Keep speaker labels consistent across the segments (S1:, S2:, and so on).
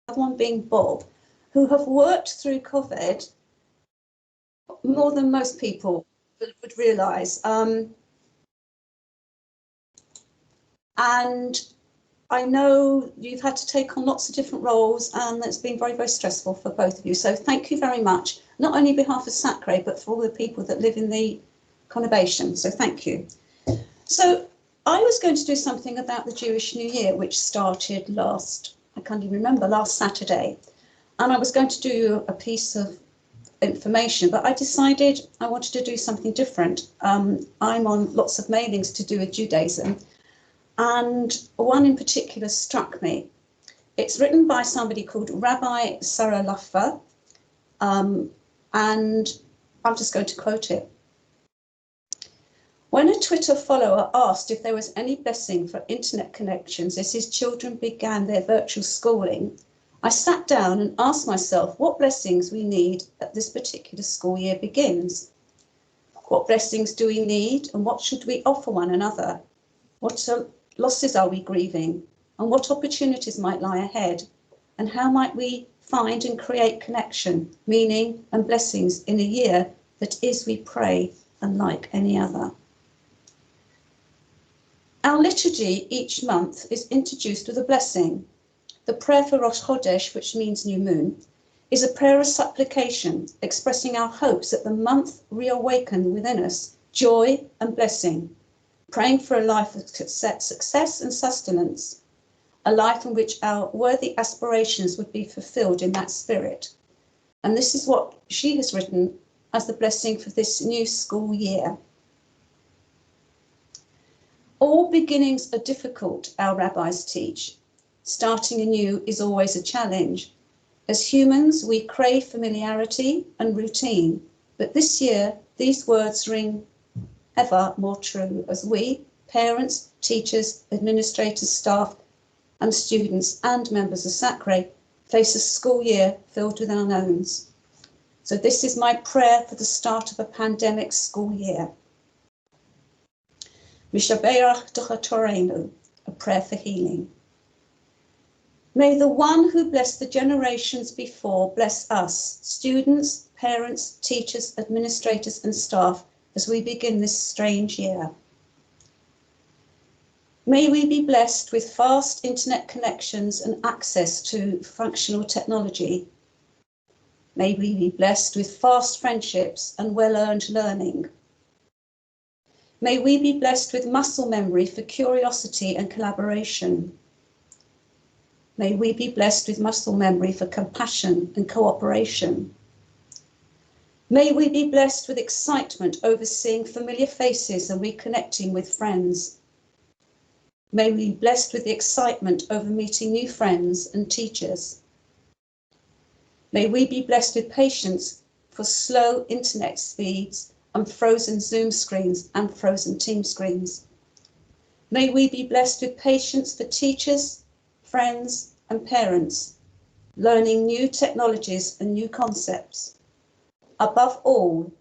S1: one being Bob, who have worked through COVID more than most people would realise. And I know you've had to take on lots of different roles, and it's been very, very stressful for both of you. So thank you very much, not only on behalf of SACRE, but for all the people that live in the conurbation. So thank you. So I was going to do something about the Jewish New Year, which started last Saturday. And I was going to do a piece of information, but I decided I wanted to do something different. I'm on lots of mailings to do with Judaism, and one in particular struck me. It's written by somebody called Rabbi Sarah Luffer, and I'm just going to quote it. When a Twitter follower asked if there was any blessing for internet connections as his children began their virtual schooling, I sat down and asked myself what blessings we need at this particular school year begins. What blessings do we need, and what should we offer one another? What losses are we grieving, and what opportunities might lie ahead? And how might we find and create connection, meaning and blessings in a year that is, we pray, unlike any other? Our liturgy each month is introduced with a blessing. The prayer for Rosh Chodesh, which means new moon, is a prayer of supplication, expressing our hopes that the month reawaken within us joy and blessing, praying for a life of success and sustenance, a life in which our worthy aspirations would be fulfilled in that spirit. And this is what she has written as the blessing for this new school year. All beginnings are difficult, our rabbis teach. Starting anew is always a challenge. As humans, we crave familiarity and routine, but this year, these words ring ever more true as we, parents, teachers, administrators, staff, and students and members of SACRE face a school year filled with unknowns. So this is my prayer for the start of a pandemic school year. Mishabeach Duchatorenu, a prayer for healing. May the one who blessed the generations before bless us, students, parents, teachers, administrators, and staff, as we begin this strange year. May we be blessed with fast internet connections and access to functional technology. May we be blessed with fast friendships and well-earned learning. May we be blessed with muscle memory for curiosity and collaboration. May we be blessed with muscle memory for compassion and cooperation. May we be blessed with excitement over seeing familiar faces and reconnecting with friends. May we be blessed with the excitement over meeting new friends and teachers. May we be blessed with patience for slow internet speeds and frozen Zoom screens and frozen Team screens. May we be blessed with patience for teachers, friends and parents, learning new technologies and new concepts. Above all,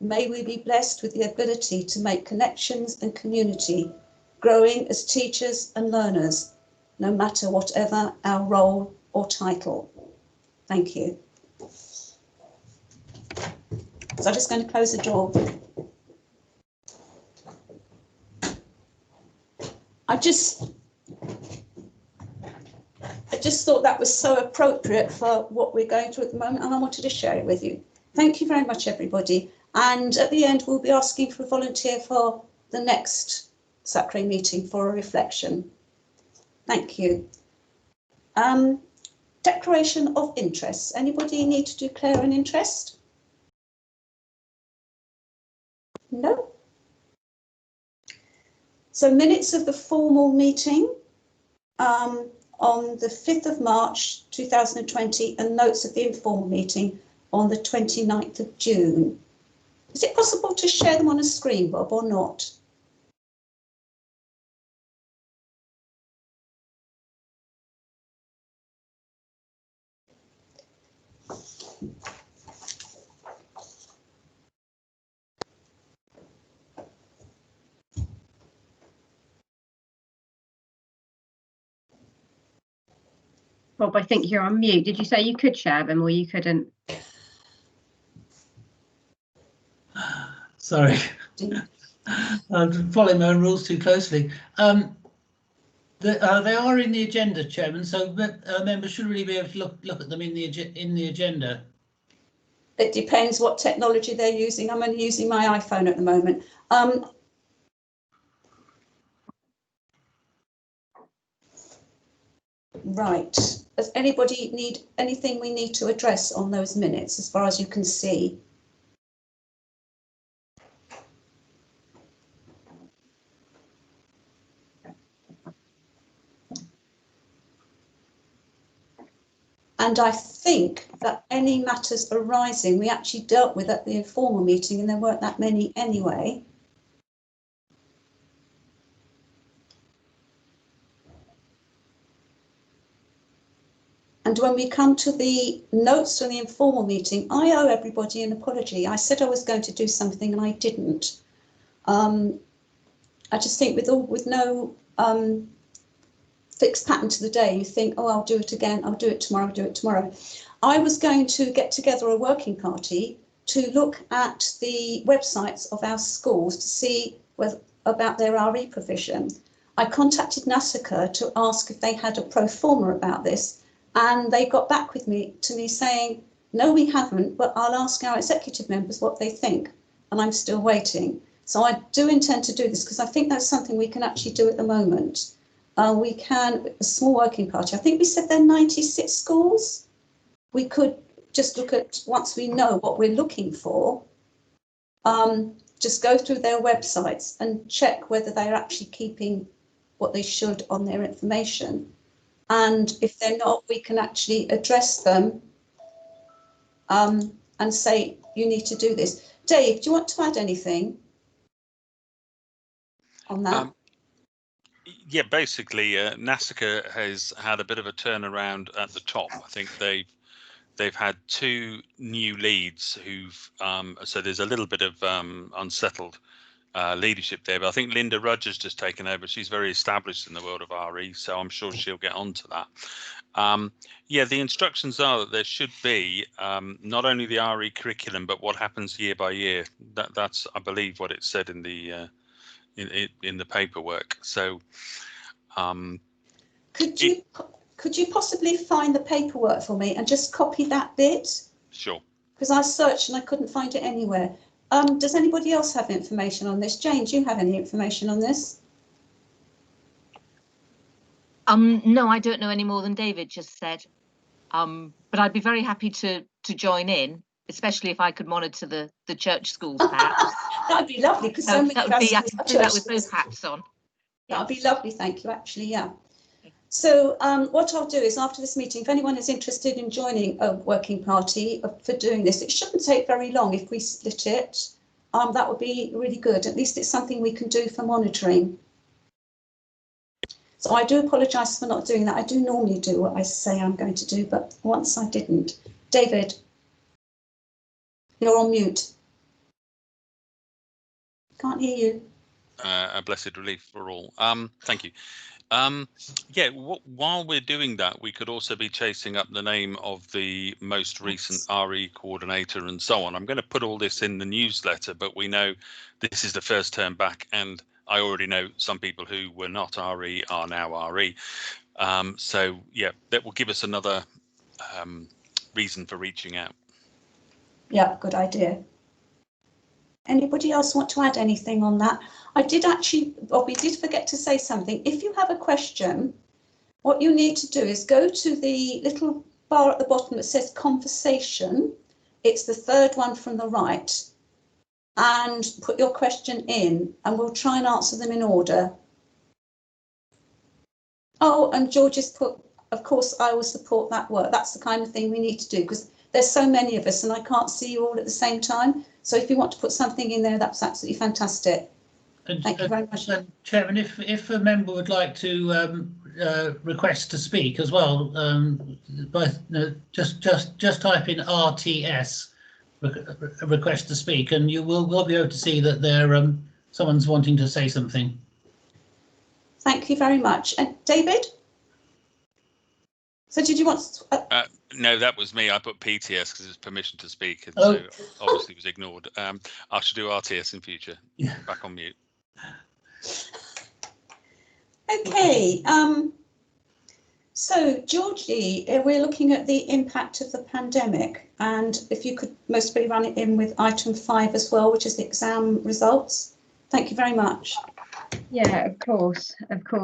S1: may we be blessed with the ability to make connections and community, growing as teachers and learners, no matter whatever our role or title. Thank you. So I'm just going to close the door. I just thought that was so appropriate for what we're going through at the moment, and I wanted to share it with you. Thank you very much, everybody. And at the end, we'll be asking for a volunteer for the next SACRE meeting for a reflection. Thank you. Declaration of interests. Anybody need to declare an interest? No? So minutes of the formal meeting on the 5th of March 2020 and notes of the informal meeting on the 29th of June. Is it possible to share them on a screen, Bob, or not?
S2: Rob, I think you're on mute. Did you say you could share them or you couldn't?
S3: Sorry, I'm following my own rules too closely. They are in the agenda, Chairman, so members should really be able to look at them in the agenda.
S1: It depends what technology they're using. I'm only using my iPhone at the moment. Right. Does anybody need anything we need to address on those minutes, as far as you can see? And I think that any matters arising, we actually dealt with at the informal meeting, and there weren't that many anyway. And when we come to the notes from the informal meeting, I owe everybody an apology. I said I was going to do something and I didn't. I just think with no fixed pattern to the day, you think, oh, I'll do it again, I'll do it tomorrow, I'll do it tomorrow. I was going to get together a working party to look at the websites of our schools to see about their RE provision. I contacted SACRE to ask if they had a pro forma about this, and they got back to me saying, no, we haven't, but I'll ask our executive members what they think, and I'm still waiting. So I do intend to do this because I think that's something we can actually do at the moment. We can, a small working party, I think we said there are 96 schools. We could just look at, once we know what we're looking for, just go through their websites and check whether they're actually keeping what they should on their information. And if they're not, we can actually address them and say, you need to do this. Dave, do you want to add anything on that?
S4: Yeah, basically, NASACRE has had a bit of a turnaround at the top. I think they've had 2 new leads who've so there's a little bit of unsettled leadership there, but I think Linda Rudger's just taken over. She's very established in the world of RE, so I'm sure she'll get onto that. Yeah, the instructions are that there should be not only the RE curriculum, but what happens year by year. That's, I believe, what it said in the paperwork. So
S1: could you possibly find the paperwork for me and just copy that bit?
S4: Sure. Because
S1: I searched and I couldn't find it anywhere. Does anybody else have information on this? Jane, do you have any information on this?
S5: No, I don't know any more than David just said. But I'd be very happy to join in, especially if I could monitor the church schools, perhaps.
S1: That'd be lovely, because so many
S5: that would be, I could do that with both hats on.
S1: That'd be lovely, thank you, actually, yeah. So what I'll do is, after this meeting, if anyone is interested in joining a working party for doing this, it shouldn't take very long if we split it. That would be really good. At least it's something we can do for monitoring. So I do apologise for not doing that. I do normally do what I say I'm going to do, but once I didn't. David, you're on mute. Can't hear you.
S4: A blessed relief for all. Thank you. Yeah, while we're doing that, we could also be chasing up the name of the most recent RE coordinator and so on. I'm going to put all this in the newsletter, but we know this is the first term back, and I already know some people who were not RE are now RE. So yeah, that will give us another reason for reaching out.
S1: Yeah, good idea. Anybody else want to add anything on that? I did actually, we did forget to say something. If you have a question, what you need to do is go to the little bar at the bottom that says conversation. It's the 3rd one from the right, and put your question in, and we'll try and answer them in order. Oh, and George has put, of course, I will support that work. That's the kind of thing we need to do, because there's so many of us and I can't see you all at the same time. So if you want to put something in there, that's absolutely fantastic. Thank you very much.
S3: Chairman, if a member would like to request to speak as well, just type in RTS, request to speak, and you will be able to see that there someone's wanting to say something.
S1: Thank you very much. And David? So did you want
S4: No, that was me. I put PTS because it's permission to speak, and
S3: Oh.
S4: so obviously it was ignored. I should do RTS in future.
S3: Yeah.
S4: Back on mute.
S1: Okay, so Georgie, we're looking at the impact of the pandemic, and if you could mostly run it in with item 5 as well, which is the exam results. Thank you very much.
S2: Yeah, of course.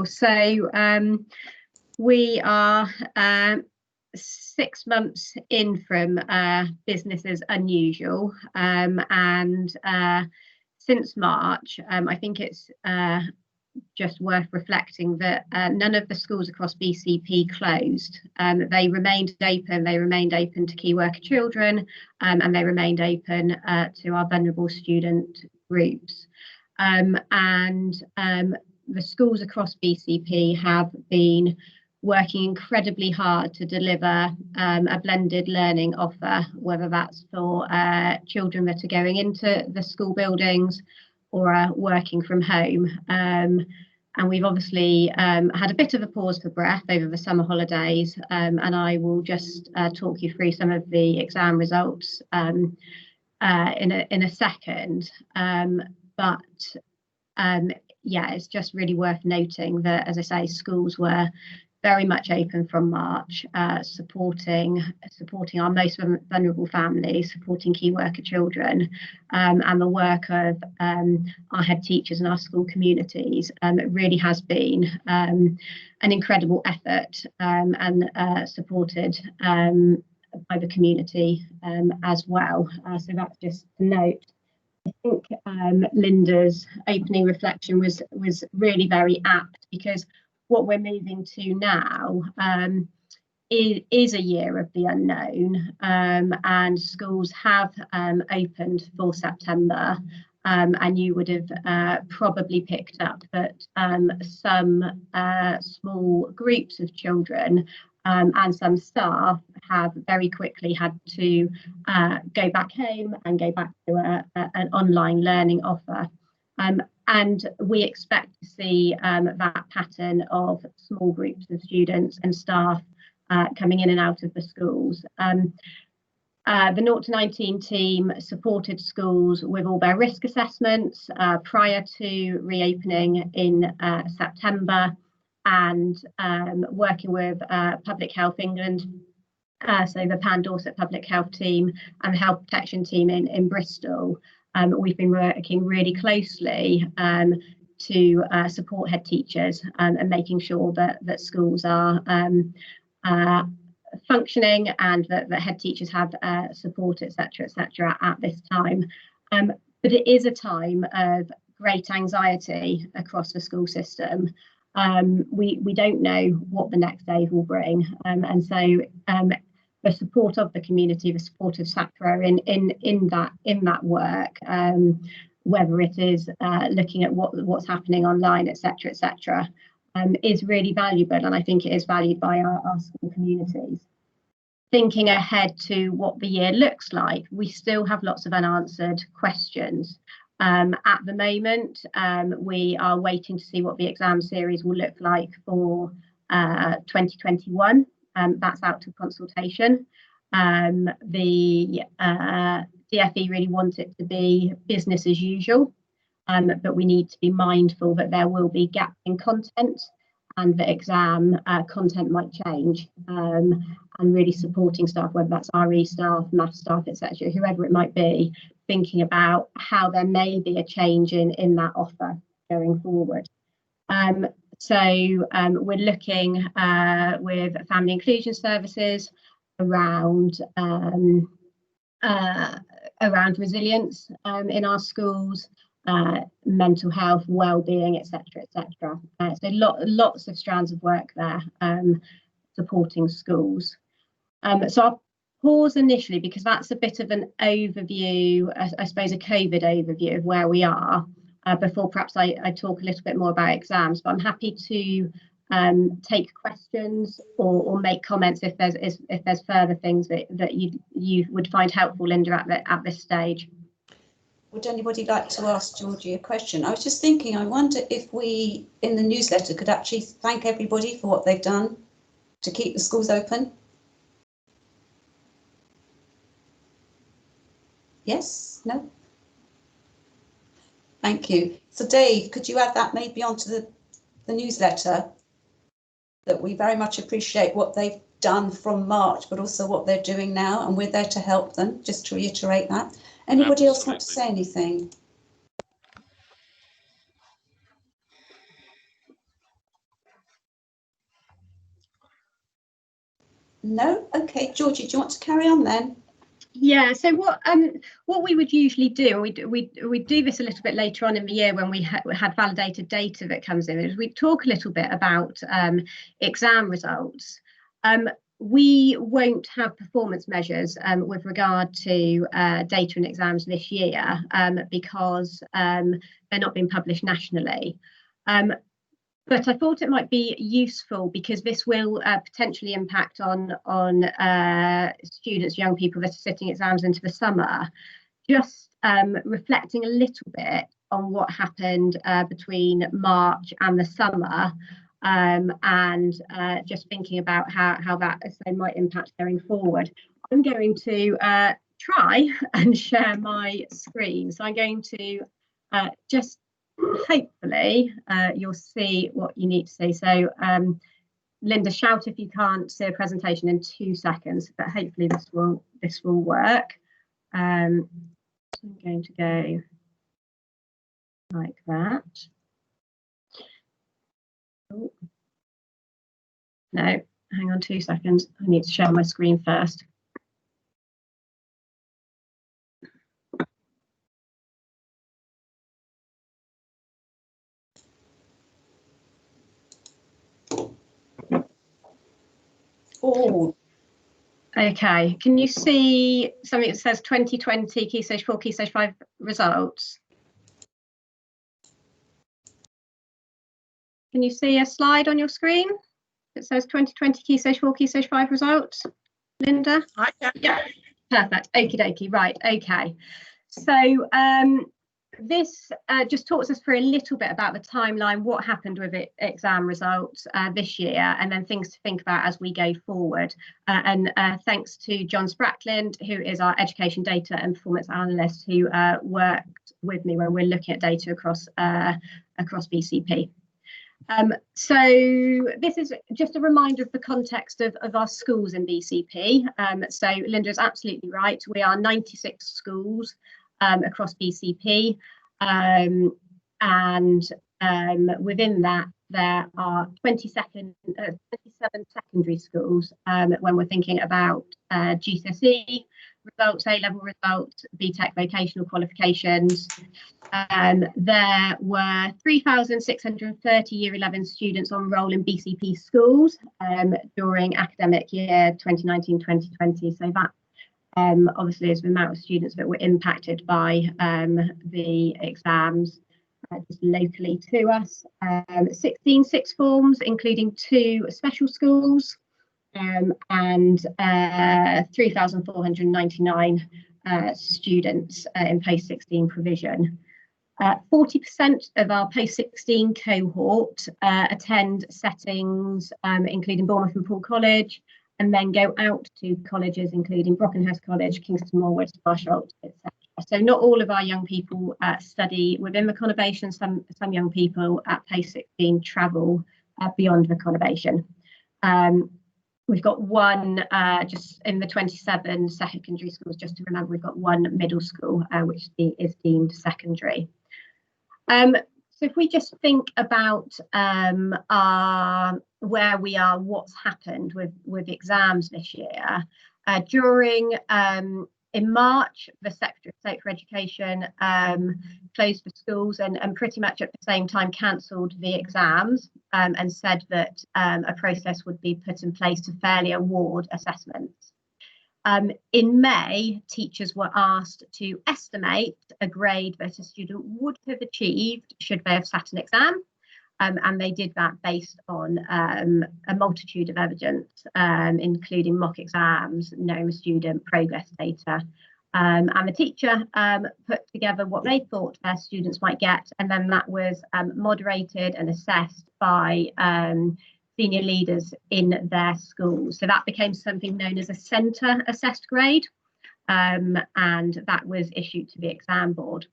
S2: So we are 6 months in from business as unusual, and since March, I think it's just worth reflecting that none of the schools across BCP closed. They remained open. They remained open to key worker children, and they remained open to our vulnerable student groups. The schools across BCP have been working incredibly hard to deliver a blended learning offer, whether that's for children that are going into the school buildings or are working from home. And we've obviously had a bit of a pause for breath over the summer holidays, and I will just talk you through some of the exam results in a second. Yeah, it's just really worth noting that, as I say, schools were very much open from March, supporting our most vulnerable families, supporting key worker children, and the work of our head teachers and our school communities. It really has been an incredible effort, and supported by the community as well. So that's just a note. I think Linda's opening reflection was really very apt, because what we're moving to now is a year of the unknown, and schools have opened for September, and you would have probably picked up that some small groups of children and some staff have very quickly had to go back home and go back to an online learning offer. And we expect to see that pattern of small groups of students and staff coming in and out of the schools. The 0 to 19 team supported schools with all their risk assessments prior to reopening in September, and working with Public Health England, so the Pan Dorset Public Health team and the Health Protection team in Bristol. We've been working really closely to support head teachers and making sure that schools are functioning, and that head teachers have support, etc., at this time. But it is a time of great anxiety across the school system. We don't know what the next day will bring, and so the support of the community, the support of SACRE in that work, whether it is looking at what's happening online, etc., is really valuable, and I think it is valued by our school communities. Thinking ahead to what the year looks like, we still have lots of unanswered questions. At the moment, we are waiting to see what the exam series will look like for 2021. That's out to consultation. The DFE really want it to be business as usual, but we need to be mindful that there will be gaps in content, and the exam content might change, and really supporting staff, whether that's RE staff, maths staff, etc., whoever it might be, thinking about how there may be a change in that offer going forward. So we're looking with family inclusion services around resilience in our schools, mental health, well-being, etc., so lots of strands of work there supporting schools. So I'll pause initially, because that's a bit of an overview, I suppose a COVID overview of where we are, before perhaps I talk a little bit more about exams. But I'm happy to take questions or make comments if there's further things that you would find helpful, Linda, at this stage.
S1: Would anybody like to ask Georgie a question? I was just thinking, I wonder if we in the newsletter could actually thank everybody for what they've done to keep the schools open? Yes? No? Thank you. So Dave, could you add that maybe onto the newsletter? That we very much appreciate what they've done from March, but also what they're doing now, and we're there to help them, just to reiterate that. Anybody else want to say anything? No? Okay, Georgie, do you want to carry on then?
S2: Yeah, so what we would usually do, we do this a little bit later on in the year when we had validated data that comes in, is we talk a little bit about exam results. We won't have performance measures with regard to data and exams this year because they're not being published nationally. But I thought it might be useful because this will potentially impact on students, young people that are sitting exams into the summer, just reflecting a little bit on what happened between March and the summer, and just thinking about how that might impact going forward. I'm going to try and share my screen. So I'm going to just hopefully you'll see what you need to see. So Linda, shout if you can't see a presentation in 2 seconds, but hopefully this will work. I'm going to go like that. Oh. No, hang on 2 seconds. I need to share my screen first.
S1: Oh,
S2: okay. Can you see something that says 2020 Key Stage 4, Key Stage 5 results? Can you see a slide on your screen that says 2020 Key Stage 4, Key Stage 5 results? Linda? Yeah. Perfect. Okie dokie. Right. Okay. So this just talks us through a little bit about the timeline, what happened with exam results this year, and then things to think about as we go forward. And thanks to John Sprackland, who is our education data and performance analyst, who worked with me when we're looking at data across BCP. So this is just a reminder of the context of our schools in BCP. So Linda is absolutely right. We are 96 schools across BCP, and within that there are 27 secondary schools when we're thinking about GCSE results, A-level results, BTEC vocational qualifications. There were 3,630 Year 11 students on roll in BCP schools during academic year 2019-2020. So that obviously is the amount of students that were impacted by the exams just locally to us. 16 sixth forms, including 2 special schools, and 3,499 students in post-16 provision. 40% of our post-16 cohort attend settings including Bournemouth and Poole College, and then go out to colleges including Brockenhurst College, Kingston Moor, Sparshalt, etc. So not all of our young people study within the conurbation. Some young people at post-16 travel beyond the conurbation. We've got one just in the 27 secondary schools, just to remember, we've got one middle school which is deemed secondary. So if we just think about where we are, what's happened with exams this year, in March, the Secretary of State for Education closed the schools and pretty much at the same time cancelled the exams and said that a process would be put in place to fairly award assessments. In May, teachers were asked to estimate a grade that a student would have achieved should they have sat an exam. And they did that based on a multitude of evidence, including mock exams, knowing the student, progress data. And the teacher put together what they thought their students might get, and then that was moderated and assessed by senior leaders in their schools. So that became something known as a centre assessed grade, and that was issued to the exam board.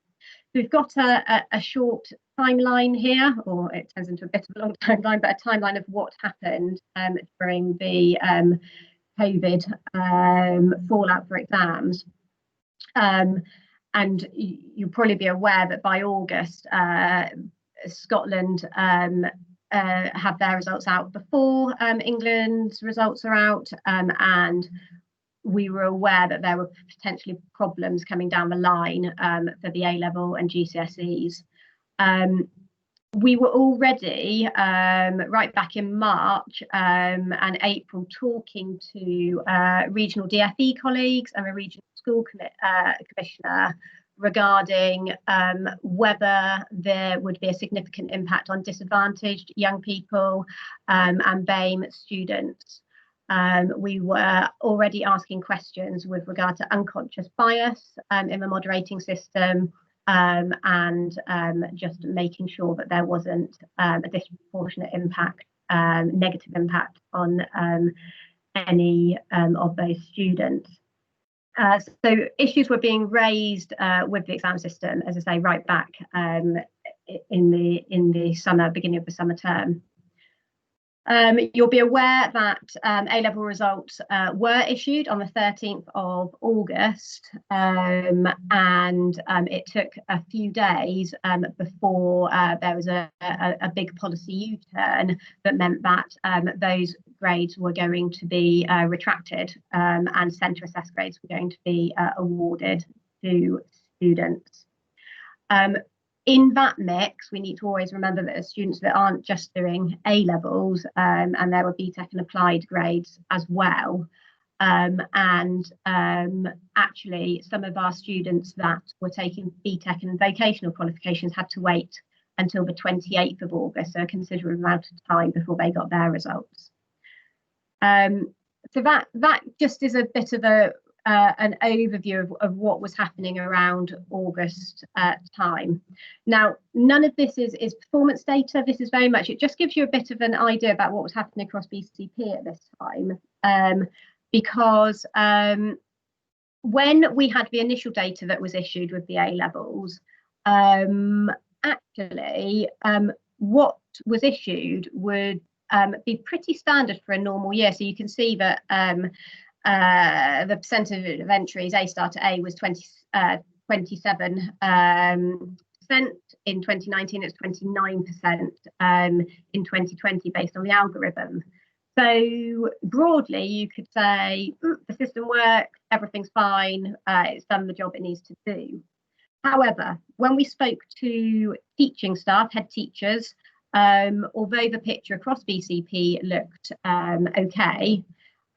S2: We've got a short timeline here, or it turns into a bit of a long timeline, but a timeline of what happened during the COVID fallout for exams. And you'll probably be aware that by August, Scotland have their results out before England's results are out, and we were aware that there were potentially problems coming down the line for the A-level and GCSEs. We were already, right back in March and April, talking to regional DFE colleagues and a regional school commissioner regarding whether there would be a significant impact on disadvantaged young people and BAME students. We were already asking questions with regard to unconscious bias in the moderating system, and just making sure that there wasn't a disproportionate impact, negative impact on any of those students. So issues were being raised with the exam system, as I say, right back in the summer, beginning of the summer term. You'll be aware that A-level results were issued on the 13th of August, and it took a few days before there was a big policy U-turn that meant that those grades were going to be retracted, and centre assessed grades were going to be awarded to students. In that mix, we need to always remember that as students that aren't just doing A-levels, and there were BTEC and applied grades as well. Actually, some of our students that were taking BTEC and vocational qualifications had to wait until the 28th of August, so a considerable amount of time before they got their results. So that just is a bit of an overview of what was happening around August time. Now, none of this is performance data. This is very much, it just gives you a bit of an idea about what was happening across BCP at this time, because when we had the initial data that was issued with the A-levels, actually what was issued would be pretty standard for a normal year. So you can see that the percentage of entries A star to A was 27%. In 2019, it's 29% in 2020 based on the algorithm. So broadly, you could say the system works, everything's fine, it's done the job it needs to do. However, when we spoke to teaching staff, head teachers, although the picture across BCP looked okay,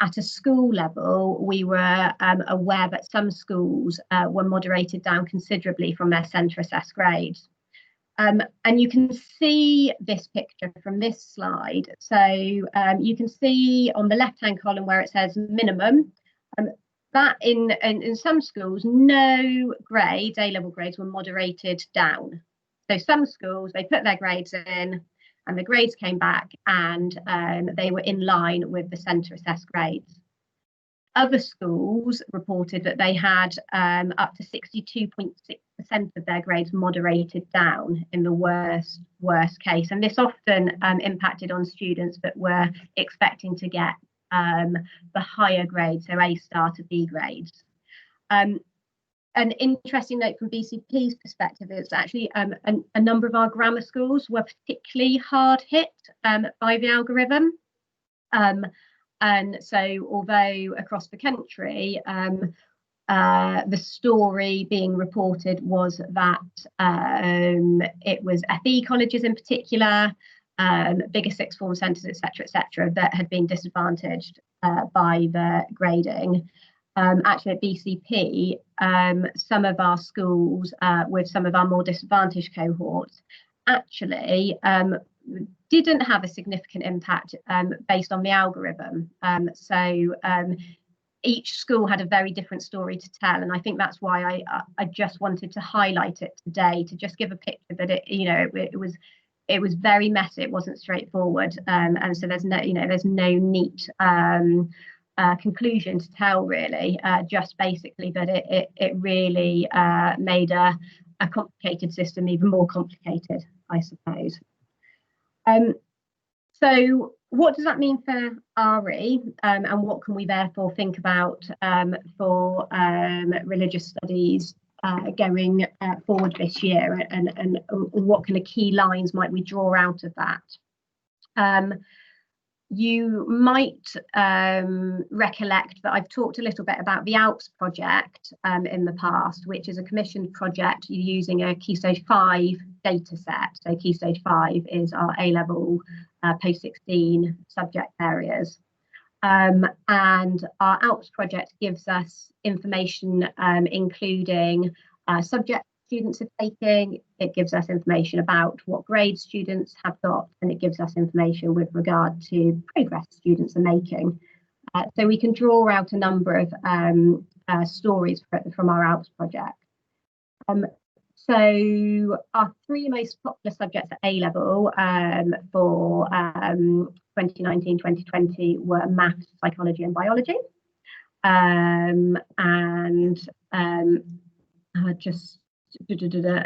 S2: at a school level, we were aware that some schools were moderated down considerably from their centre assessed grades. And you can see this picture from this slide. So you can see on the left-hand column where it says minimum, that in some schools, no grades, A-level grades, were moderated down. So some schools, they put their grades in, and the grades came back and they were in line with the centre assessed grades. Other schools reported that they had up to 62.6% of their grades moderated down in the worst case. And this often impacted on students that were expecting to get the higher grades, so A star to B grades. An interesting note from BCP's perspective is actually a number of our grammar schools were particularly hard hit by the algorithm. And so although across the country, the story being reported was that it was FE colleges in particular, bigger sixth form centres, etc., that had been disadvantaged by the grading. Actually at BCP, some of our schools with some of our more disadvantaged cohorts actually didn't have a significant impact based on the algorithm. So each school had a very different story to tell, and I think that's why I just wanted to highlight it today, to just give a picture that it was it was very messy. It wasn't straightforward, and so there's no neat conclusion to tell, really. Just basically that it really made a complicated system even more complicated, I suppose. So what does that mean for RE, and what can we therefore think about for religious studies going forward this year, and what kind of key lines might we draw out of that? You might recollect that I've talked a little bit about the ALPS project in the past, which is a commissioned project using a Key Stage 5 data set. So Key Stage 5 is our A-level post-16 subject areas. And our ALPS project gives us information including subjects students are taking. It gives us information about what grades students have got, and it gives us information with regard to progress students are making. So we can draw out a number of stories from our ALPS project. So our three most popular subjects at A-level for 2019-2020 were maths, psychology and biology.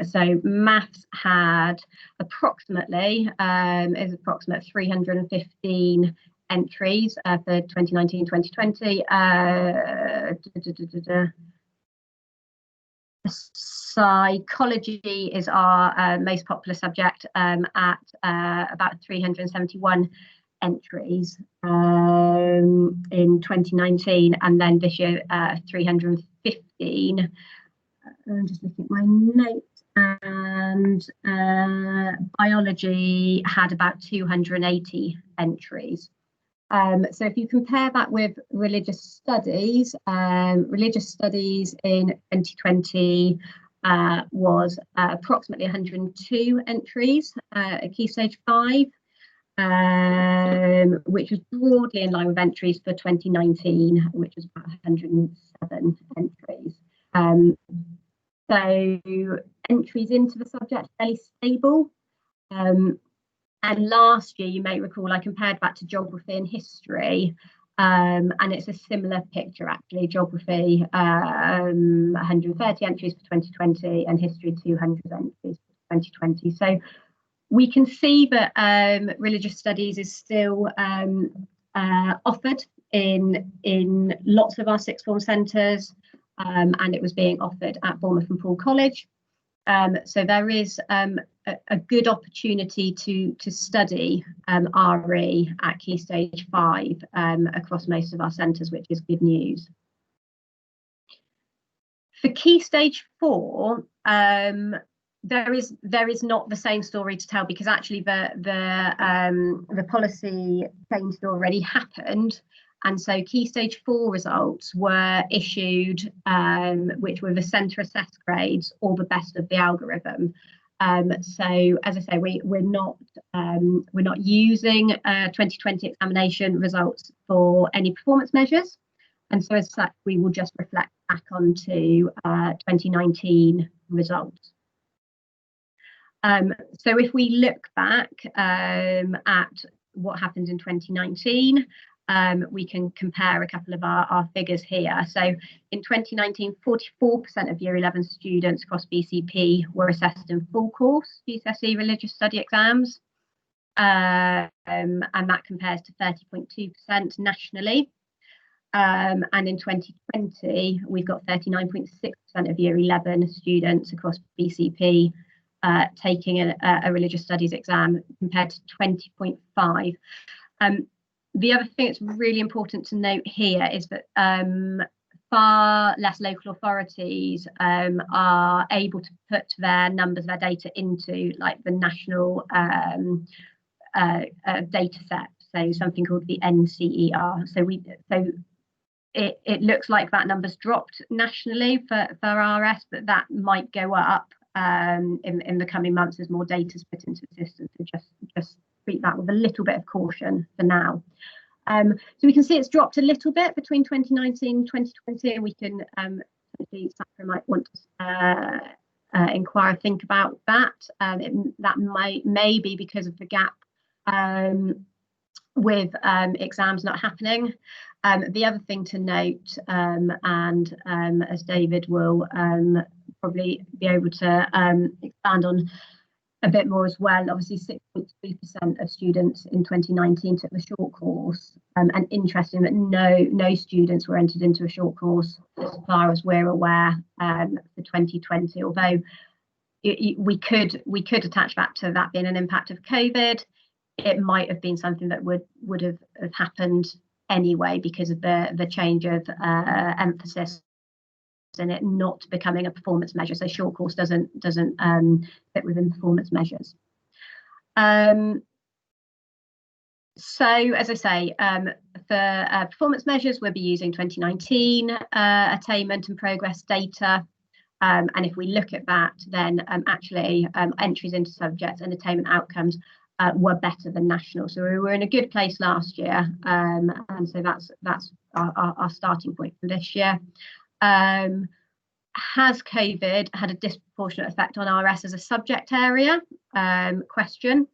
S2: So maths had approximate 315 entries for 2019-2020. Psychology is our most popular subject at about 371 entries in 2019, and then this year 315. I'm just looking at my notes, and biology had about 280 entries. So if you compare that with religious studies in 2020 was approximately 102 entries at Key Stage 5, which was broadly in line with entries for 2019, which was about 107 entries. So entries into the subject fairly stable. And last year, you may recall, I compared that to geography and history, and it's a similar picture actually. Geography 130 entries for 2020, and history 200 entries for 2020. So we can see that religious studies is still offered in lots of our sixth form centres. And it was being offered at Bournemouth and Paul College. So there is a good opportunity to study RE at Key Stage 5 across most of our centres, which is good news. For Key Stage 4, there is not the same story to tell, because actually the policy change had already happened. And so Key Stage 4 results were issued, which were the centre assessed grades or the best of the algorithm. So as I say, we're not using 2020 examination results for any performance measures, and so as such we will just reflect back onto 2019 results. So if we look back at what happened in 2019. We can compare a couple of our figures here. So in 2019, 44% of Year 11 students across BCP were assessed in full course GCSE religious study exams, and that compares to 30.2% nationally. And in 2020, we've got 39.6% of Year 11 students across BCP taking a religious studies exam, compared to 20.5%. The other thing that's really important to note here is that far less local authorities are able to put their numbers, their data into like the national data set, so something called the NCER. So it looks like that number's dropped nationally for RS, but that might go up in the coming months as more data is put into the system. So just treat that with a little bit of caution for now. So we can see it's dropped a little bit between 2019 and 2020, and we can SACRE might want to inquire, think about that. That may be because of the gap with exams not happening. The other thing to note, and as David will probably be able to expand on a bit more as well, obviously 6.3% of students in 2019 took the short course, and interesting that no students were entered into a short course as far as we're aware for 2020, although we could attach that to that being an impact of COVID. It might have been something that would have happened anyway because of the change of emphasis in it not becoming a performance measure. So short course doesn't fit within performance measures. So as I say, for performance measures, we'll be using 2019 attainment and progress data. And if we look at that, then actually entries into subjects and attainment outcomes were better than national. So we were in a good place last year, and so that's our starting point for this year. Has COVID had a disproportionate effect on RS as a subject area? Question.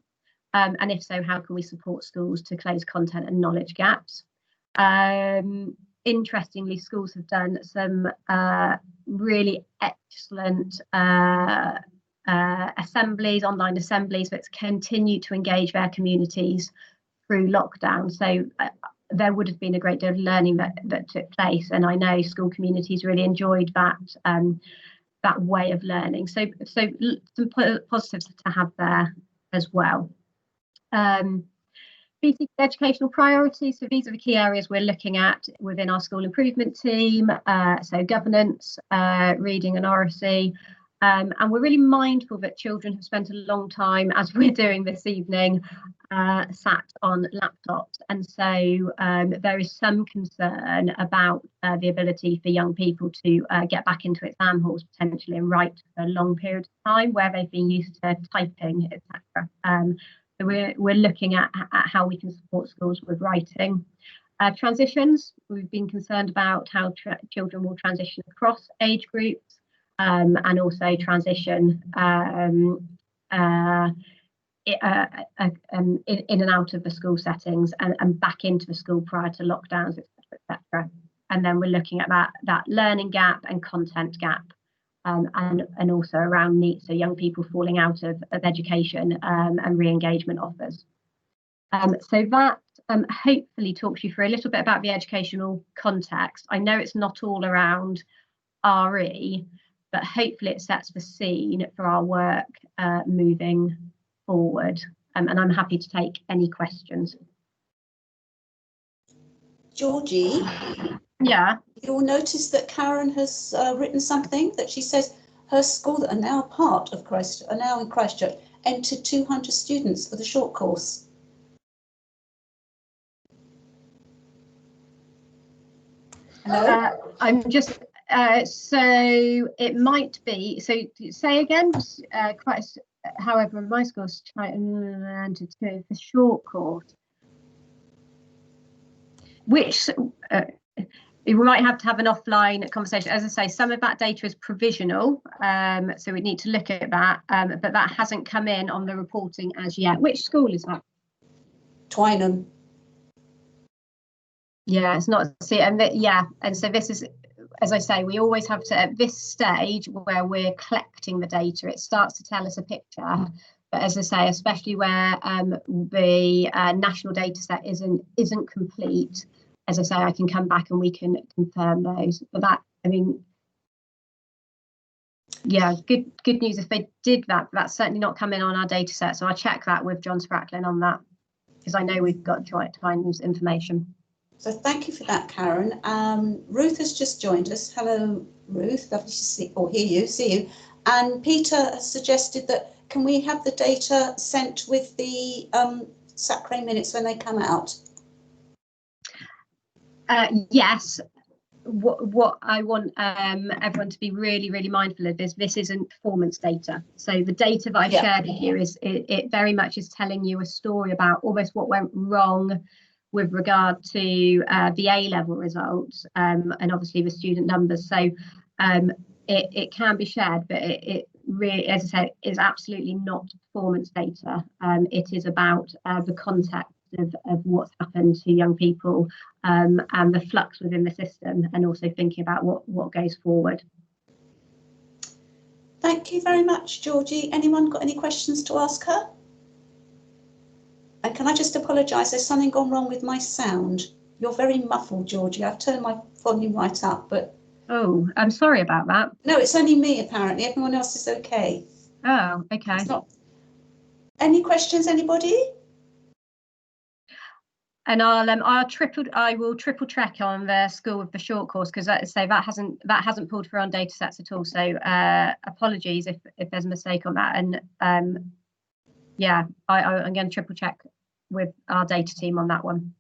S2: And if so, how can we support schools to close content and knowledge gaps? Interestingly, schools have done some really excellent assemblies, online assemblies, that's continued to engage their communities through lockdown. So there would have been a great deal of learning that took place, and I know school communities really enjoyed that way of learning. So some positives to have there as well. BCP educational priorities. So these are the key areas we're looking at within our school improvement team. So governance, reading and oracy. And we're really mindful that children have spent a long time, as we're doing this evening, sat on laptops. And so there is some concern about the ability for young people to get back into exam halls potentially and write for a long period of time where they've been used to typing, etc. So we're looking at how we can support schools with writing. Transitions, we've been concerned about how children will transition across age groups. And also transition in and out of the school settings and back into the school prior to lockdowns, etc. And then we're looking at that learning gap and content gap, and also around needs, so young people falling out of education and re-engagement offers. So that hopefully talks you through a little bit about the educational context. I know it's not all around RE, but hopefully it sets the scene for our work moving forward. And I'm happy to take any questions.
S1: Georgie?
S2: Yeah?
S1: You'll notice that Karen has written something that she says her school that are now part of are now in Christchurch entered 200 students for the short course. Hello?
S2: I'm just... so it might be, so say again, however, my school's trying to do the short course, which we might have to have an offline conversation. As I say, some of that data is provisional, so we need to look at that, but that hasn't come in on the reporting as yet. Which school is that?
S1: Twynham.
S2: Yeah, it's not, see, and and so this is, as I say, we always have to, at this stage where we're collecting the data, it starts to tell us a picture. But as I say, especially where the national data set isn't complete, as I say, I can come back and we can confirm those. But that, I mean, yeah, good news if they did that. But that's certainly not coming on our data set. So I'll check that with John Spracklin on that, because I know we've got to find this information.
S1: So thank you for that, Karen. Ruth has just joined us. Hello, Ruth. Lovely to see you. And Peter has suggested that can we have the data sent with the SACRE minutes when they come out?
S2: Yes. What I want everyone to be really, really mindful of is this isn't performance data. So the data that I've shared with you is it very much is telling you a story about almost what went wrong with regard to the A-level results and obviously the student numbers. So it can be shared, but really, as I said, is absolutely not performance data. It is about the context of what's happened to young people and the flux within the system, and also thinking about what goes forward.
S1: Thank you very much, Georgie. Anyone got any questions to ask her? And can I just apologise, there's something gone wrong with my sound. You're very muffled, Georgie. I've turned my volume right up, but...
S2: Oh, I'm sorry about that.
S1: No, it's only me, apparently. Everyone else is okay.
S2: Oh, okay.
S1: It's not... Any questions, anybody?
S2: And I will triple check on the school with the short course, because that hasn't pulled through on data sets at all. So apologies if there's a mistake on that. And yeah, I'm going to triple check with our data team on that one.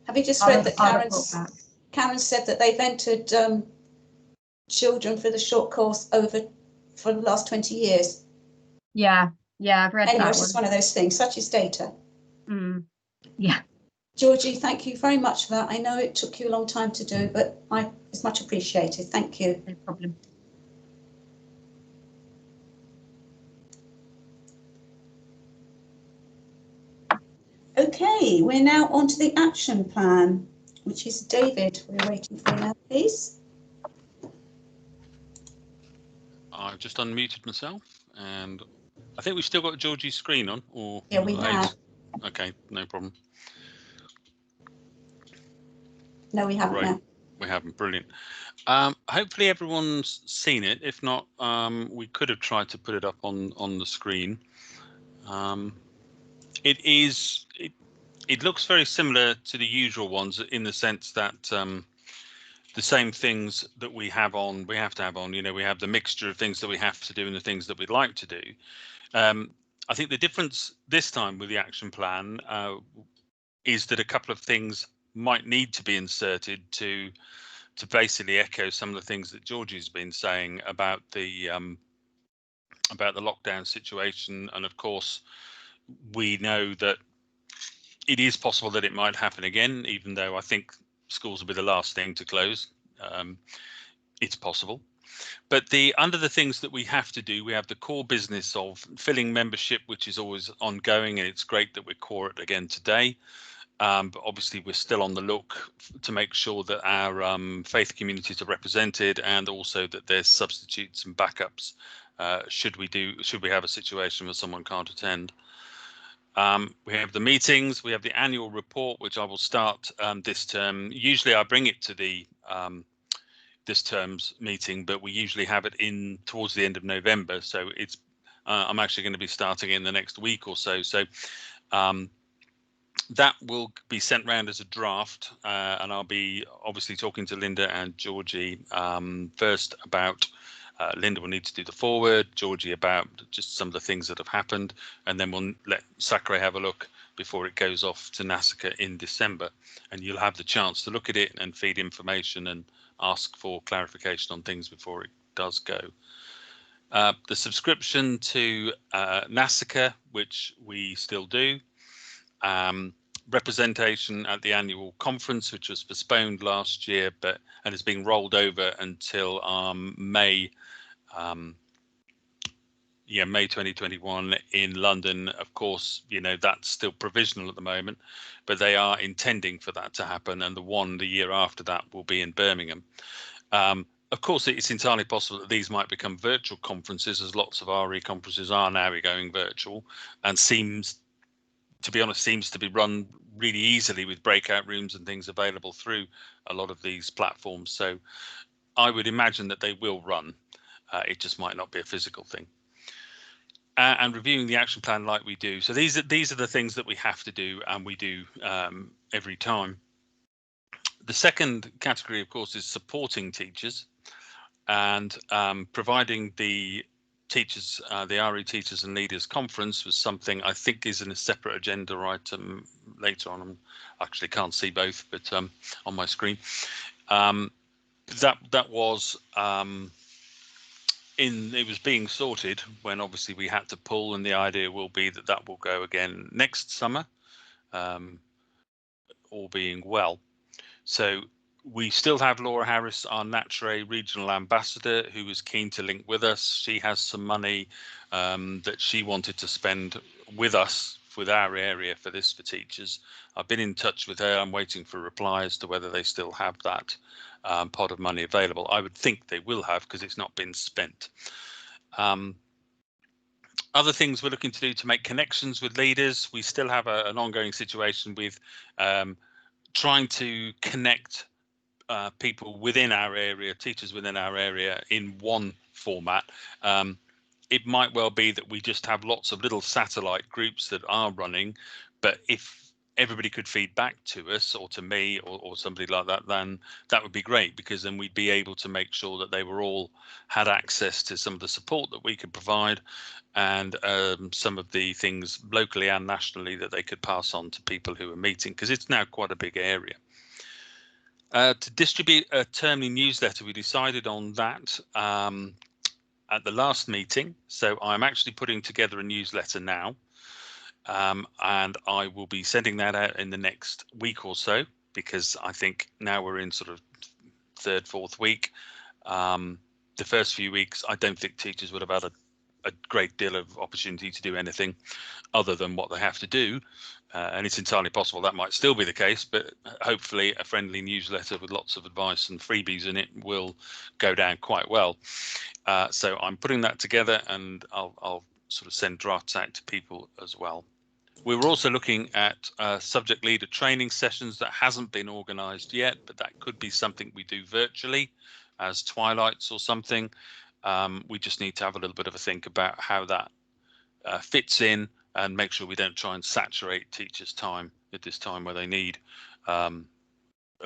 S1: Have you just read that Karen said that they've entered children for the short course for the last 20 years?
S2: Yeah, I've read
S1: anyway,
S2: that
S1: it's just one of those things, such is data.
S2: Yeah.
S1: Georgie, thank you very much for that. I know it took you a long time to do, but it's much appreciated. Thank you.
S2: No problem.
S1: Okay, we're now on to the action plan, which is David. We're waiting for now, please.
S4: I've just unmuted myself, and I think we've still got Georgie's screen on. Or
S1: yeah, we have.
S4: Okay, no problem.
S1: No, we haven't.
S4: Right.
S1: Now.
S4: We haven't. Brilliant. Hopefully everyone's seen it. If not, we could have tried to put it up on the screen. It looks very similar to the usual ones in the sense that the same things that we have to have on. You know, we have the mixture of things that we have to do and the things that we'd like to do. I think the difference this time with the action plan is that a couple of things might need to be inserted to basically echo some of the things that Georgie's been saying about the lockdown situation. And of course, we know that it is possible that it might happen again, even though I think schools will be the last thing to close. It's possible. But under the things that we have to do, we have the core business of filling membership, which is always ongoing, and it's great that we're core it again today. But obviously, we're still on the look to make sure that our faith communities are represented, and also that there's substitutes and backups should we have a situation where someone can't attend. We have the meetings, we have the annual report, which I will start this term. Usually I bring it to the this term's meeting, but we usually have it in towards the end of November. So it's I'm actually going to be starting in the next week or so. So that will be sent round as a draft, and I'll be obviously talking to Linda and Georgie first about Linda will need to do the forward, Georgie about just some of the things that have happened, and then we'll let SACRE have a look before it goes off to SACRE in December. And you'll have the chance to look at it and feed information and ask for clarification on things before it does go. The subscription to SACRE, which we still do. Representation at the annual conference, which was postponed last year, and is being rolled over until May 2021 in London. Of course, you know, that's still provisional at the moment, but they are intending for that to happen, and the year after that will be in Birmingham. Of course, it's entirely possible that these might become virtual conferences, as lots of RE conferences are now going virtual, and seems to be run really easily with breakout rooms and things available through a lot of these platforms. So I would imagine that they will run. It just might not be a physical thing. And reviewing the action plan like we do. So these are the things that we have to do, and we do every time. The second category, of course, is supporting teachers, and providing the teachers, the RE Teachers and Leaders Conference was something I think is in a separate agenda item later on. I actually can't see both, but on my screen. That was it was being sorted when obviously we had to pull, and the idea will be that will go again next summer, all being well. So We still have Laura Harris, our NATRE regional ambassador, who is keen to link with us. She has some money that she wanted to spend with us, with our area for this for teachers. I've been in touch with her. I'm waiting for a reply as to whether they still have that pot of money available. I would think they will have, because it's not been spent. Other things we're looking to do to make connections with leaders. We still have an ongoing situation with trying to connect people within our area, teachers within our area, in one format. It might well be that we just have lots of little satellite groups that are running, but if everybody could feed back to us or to me or somebody like that, then that would be great, because then we'd be able to make sure that they were all had access to some of the support that we could provide, and some of the things locally and nationally that they could pass on to people who are meeting, because it's now quite a big area. To distribute a termly newsletter, we decided on that at the last meeting. So I'm actually putting together a newsletter now, and I will be sending that out in the next week or so, because I think now we're in sort of third, fourth week. The first few weeks, I don't think teachers would have had a great deal of opportunity to do anything other than what they have to do. And it's entirely possible that might still be the case, but hopefully a friendly newsletter with lots of advice and freebies in it will go down quite well. So I'm putting that together, and I'll sort of send drafts out to people as well. We were also looking at subject leader training sessions. That hasn't been organised yet, but that could be something we do virtually as twilights or something. We just need to have a little bit of a think about how that fits in, and make sure we don't try and saturate teachers' time at this time where they need a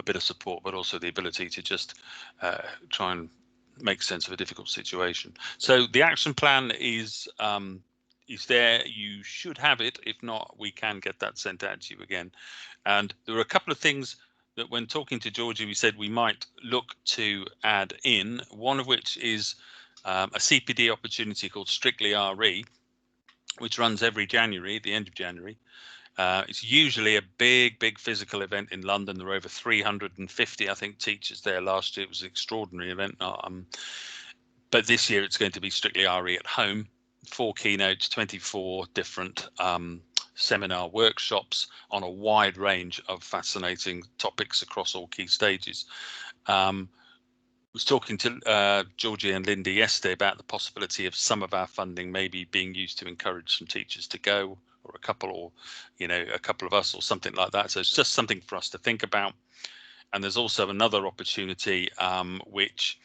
S4: bit of support, but also the ability to just try and make sense of a difficult situation. So the action plan is there. You should have it. If not, we can get that sent out to you again. And there are a couple of things that when talking to Georgie, we said we might look to add in, one of which is a CPD opportunity called Strictly RE, which runs every January, at the end of January. It's usually a big physical event in London. There were over 350, I think, teachers there last year. It was an extraordinary event. But this year it's going to be Strictly RE at home, 4 keynotes, 24 different seminar workshops on a wide range of fascinating topics across all key stages. Was talking to Georgie and Linda yesterday about the possibility of some of our funding maybe being used to encourage some teachers to go, or a couple, or a couple of us, or something like that. So it's just something for us to think about. And there's also another opportunity which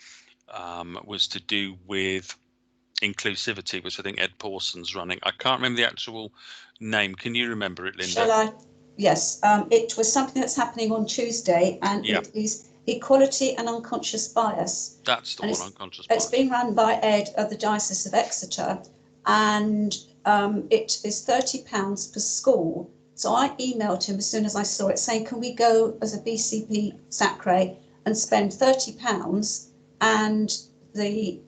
S4: was to do with inclusivity, which I think Ed Pawson's running. I can't remember the actual name. Can you remember it, Linda?
S1: Shall I? Yes, it was something that's happening on Tuesday, and It is Equality and Unconscious Bias.
S4: That's the one, unconscious bias.
S1: It's being run by Ed of the Diocese of Exeter, and it is £30 per school. So I emailed him as soon as I saw it, saying, can we go as a BCP SACRE and spend £30, and the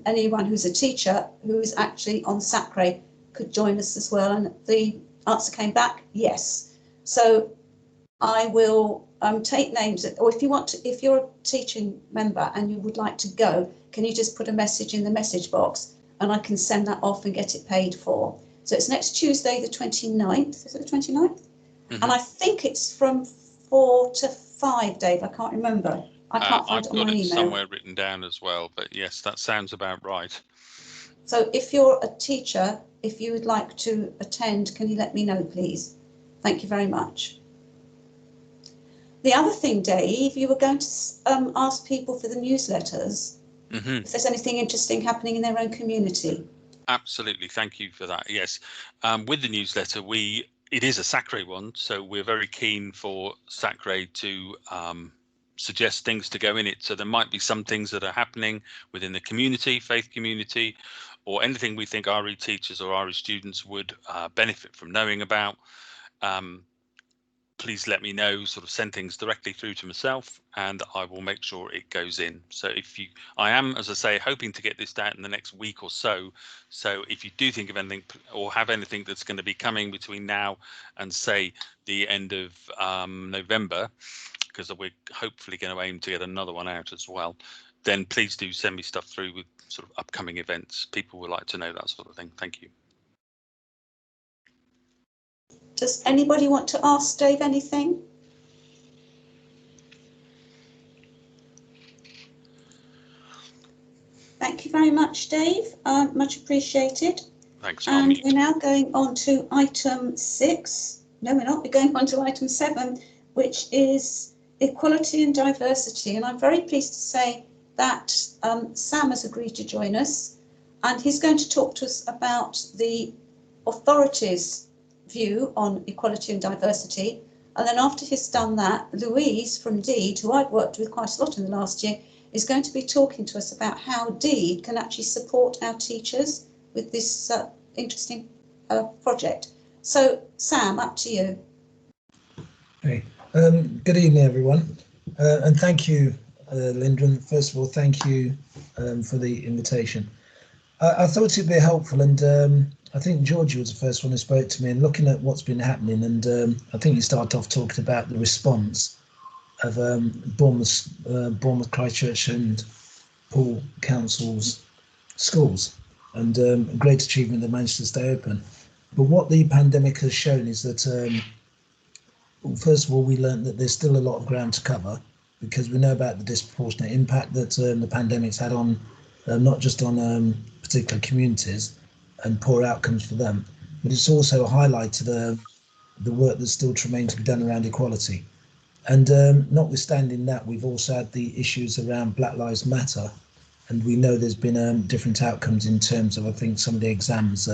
S1: anyone who's a teacher who is actually on SACRE could join us as well? And the answer came back, yes. So I will take names, or if you want to, if you're a teaching member and you would like to go, can you just put a message in the message box, and I can send that off and get it paid for. So it's next Tuesday, the 29th. Is it the 29th? Mm-hmm. And I think it's from 4 to 5, Dave. I can't remember. I can't find it on my email. I've got it
S4: somewhere written down as well, but yes, that sounds about right.
S1: So if you're a teacher, if you would like to attend, can you let me know, please? Thank you very much. The other thing, Dave, you were going to ask people for the newsletters, if there's anything interesting happening in their own community.
S4: Absolutely, thank you for that. Yes, with the newsletter, it is a SACRE one, so we're very keen for SACRE to suggest things to go in it. So there might be some things that are happening within the community, faith community, or anything we think RE teachers or RE students would benefit from knowing about. Please let me know, sort of send things directly through to myself, and I will make sure it goes in. So I am, as I say, hoping to get this out in the next week or so. So if you do think of anything or have anything that's going to be coming between now and say the end of November, because we're hopefully going to aim to get another one out as well, then please do send me stuff through with sort of upcoming events. People would like to know that sort of thing. Thank you.
S1: Does anybody want to ask Dave anything? Thank you very much, Dave. Much appreciated.
S4: Thanks.
S1: And we're now going on to item 6. No, we're not. We're going on to item 7, which is equality and diversity. And I'm very pleased to say that Sam has agreed to join us, and he's going to talk to us about the authorities' view on equality and diversity. And then after he's done that, Louise from Deed, who I've worked with quite a lot in the last year, is going to be talking to us about how Deed can actually support our teachers with this interesting project. So, Sam, up to you.
S6: Okay. Good evening, everyone, and thank you, Linda. First of all, thank you for the invitation. I thought it'd be helpful, and I think Georgie was the first one who spoke to me, and looking at what's been happening, and I think you started off talking about the response of Bournemouth, Christchurch and Poole Council's schools, and a great achievement that managed to stay open. But what the pandemic has shown is that, first of all, we learned that there's still a lot of ground to cover, because we know about the disproportionate impact that the pandemic's had on not just on particular communities and poor outcomes for them, but it's also highlighted the work that still remains to be done around equality. And notwithstanding that, we've also had the issues around Black Lives Matter, and we know there's been different outcomes in terms of, I think, some of the exams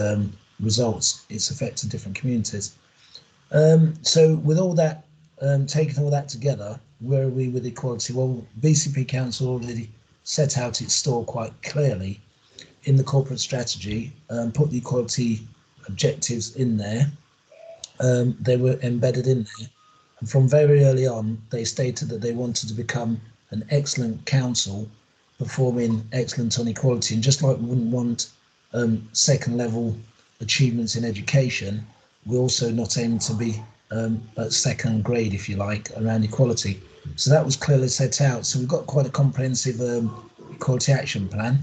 S6: results. It's affected different communities. So with all that, taking all that together, where are we with equality? Well, BCP Council already set out its stall quite clearly in the corporate strategy, put the equality objectives in there. They were embedded in there. And from very early on, they stated that they wanted to become an excellent council, performing excellent on equality. And just like we wouldn't want second level achievements in education, we're also not aiming to be at second grade, if you like, around equality. So that was clearly set out. So we've got quite a comprehensive equality action plan.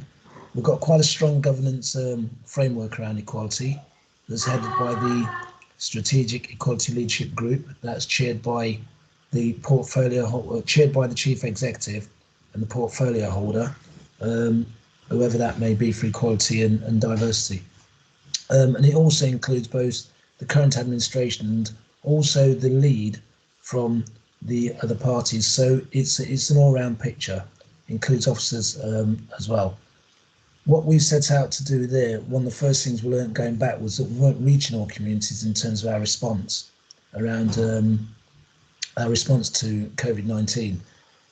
S6: We've got quite a strong governance framework around equality that's headed by the Strategic Equality Leadership Group. That's chaired by the chaired by the Chief Executive and the portfolio holder, whoever that may be for equality and diversity. And it also includes both the current administration and also the lead from the other parties. So it's an all-round picture, includes officers as well. What we set out to do there, one of the first things we learned going back was that we weren't reaching all communities in terms of our response around our response to COVID-19,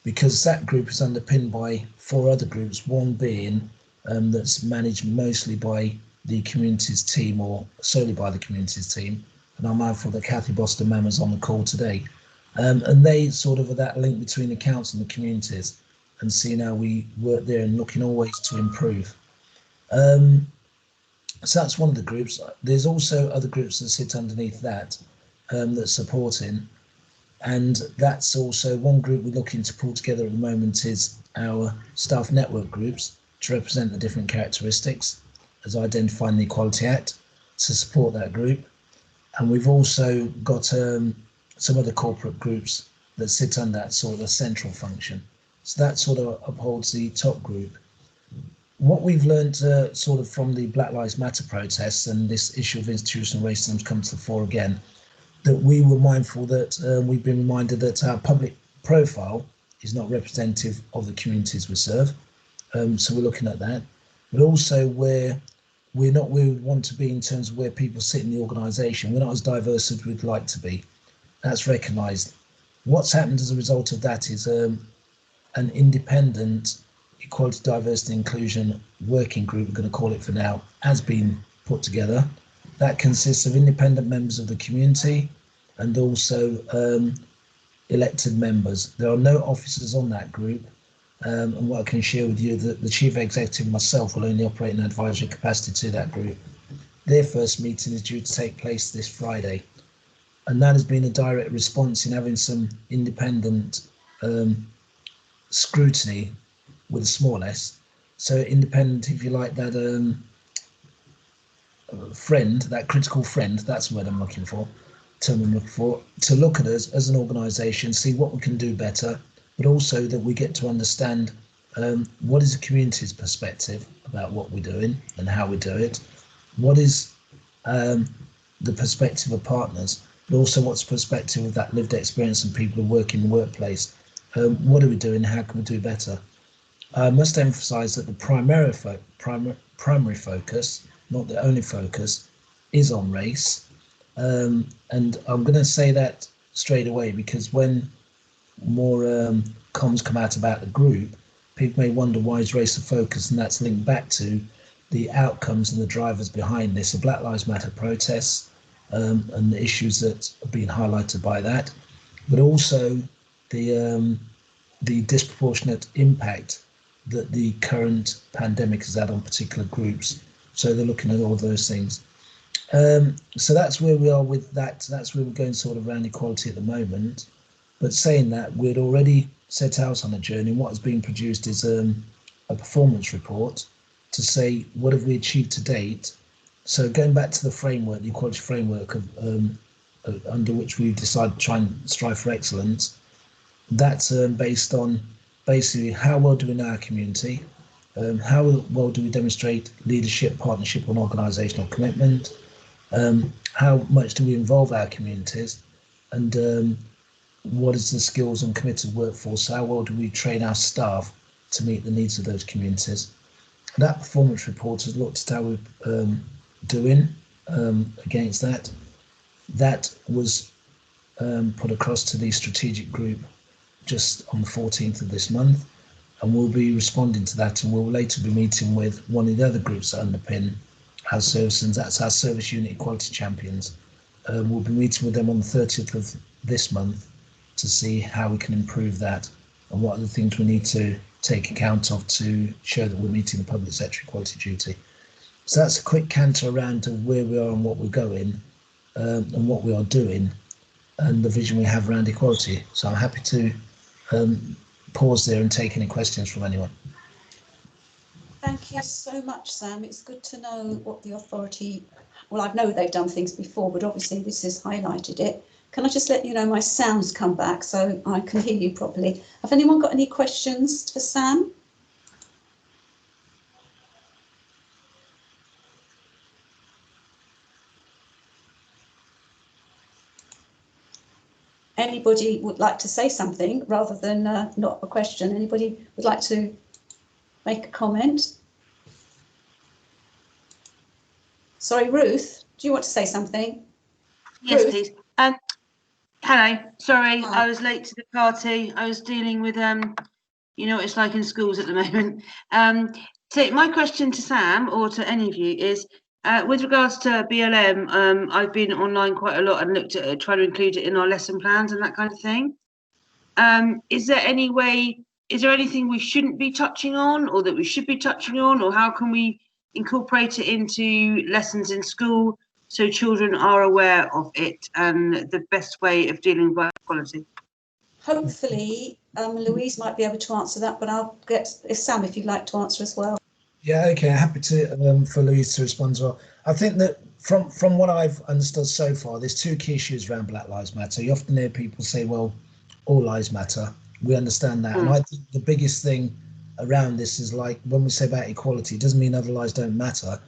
S6: because that group is underpinned by 4 other groups, one being that's managed mostly by the communities team or solely by the communities team. And I'm mindful that Kathy Boston-Mamma's on the call today. And they sort of are that link between the council and the communities, and seeing how we work there and looking always to improve. So that's one of the groups. There's also other groups that sit underneath that that's supporting, and that's also one group we're looking to pull together at the moment is our staff network groups to represent the different characteristics as identified in the Equality Act to support that group. And we've also got some other corporate groups that sit under that sort of central function. So that sort of upholds the top group. What we've learned sort of from the Black Lives Matter protests and this issue of institutional racism comes to the fore again, that we were mindful that we've been reminded that our public profile is not representative of the communities we serve. So we're looking at that, but also where we would want to be in terms of where people sit in the organisation. We're not as diverse as we'd like to be. That's recognised. What's happened as a result of that is an independent Equality, Diversity, Inclusion working group, we're going to call it for now, has been put together. That consists of independent members of the community and also elected members. There are no officers on that group, and what I can share with you that the Chief Executive and myself will only operate in an advisory capacity to that group. Their first meeting is due to take place this Friday, and that has been a direct response in having some independent scrutiny with a small s. So independent, if you like, that friend, that critical friend, that's the word I'm looking for, term I'm looking for, to look at us as an organisation, see what we can do better, but also that we get to understand what is the community's perspective about what we're doing and how we do it, what is the perspective of partners, but also what's the perspective of that lived experience and people who work in the workplace. What are we doing? How can we do better? I must emphasise that the primary focus, not the only focus, is on race. And I'm going to say that straight away, because when more comms come out about the group, people may wonder why is race a focus, and that's linked back to the outcomes and the drivers behind this, the Black Lives Matter protests and the issues that have been highlighted by that, but also the disproportionate impact that the current pandemic has had on particular groups. So they're looking at all those things. So that's where we are with that. That's where we're going sort of around equality at the moment. But saying that, we'd already set out on a journey. What has been produced is a performance report to say what have we achieved to date. So going back to the framework, the equality framework of, under which we decided to try and strive for excellence, that's based on basically how well do we know our community, how well do we demonstrate leadership, partnership and organisational commitment, how much do we involve our communities, and what is the skills and committed workforce, how well do we train our staff to meet the needs of those communities. That performance report has looked at how we're doing against that. That was put across to the strategic group just on the 14th of this month, and we'll be responding to that, and we'll later be meeting with one of the other groups that underpin our services, and that's our service unit equality champions. We'll be meeting with them on the 30th of this month to see how we can improve that and what are the things we need to take account of to show that we're meeting the public sector equality duty. So that's a quick canter around to where we are and what we're going and what we are doing and the vision we have around equality. So I'm happy to pause there and take any questions from anyone.
S1: Thank you so much, Sam. It's good to know what the authority, well, I know they've done things before, but obviously this has highlighted it. Can I just let you know my sound's come back so I can hear you properly? Have anyone got any questions for Sam? Anybody would like to say something rather than not a question? Anybody would like to make a comment? Sorry, Ruth, do you want to say something?
S7: Yes,
S1: Ruth?
S7: please. Hello, sorry,
S1: Hi.
S7: I was late to the party. I was dealing with, you know what it's like in schools at the moment. So my question to Sam, or to any of you, is with regards to BLM, I've been online quite a lot and looked at it, trying to include it in our lesson plans and that kind of thing. Is there any way, is there anything we shouldn't be touching on or that we should be touching on, or how can we incorporate it into lessons in school so children are aware of it and the best way of dealing with equality?
S1: Hopefully, Louise might be able to answer that, but I'll get Sam if you'd like to answer as well.
S6: Yeah, okay, happy to for Louise to respond as well. I think that from what I've understood so far, there's two key issues around Black Lives Matter. You often hear people say, well, all lives matter. We understand that. And I think the biggest thing around this is, like, when we say about equality, it doesn't mean other lives don't matter.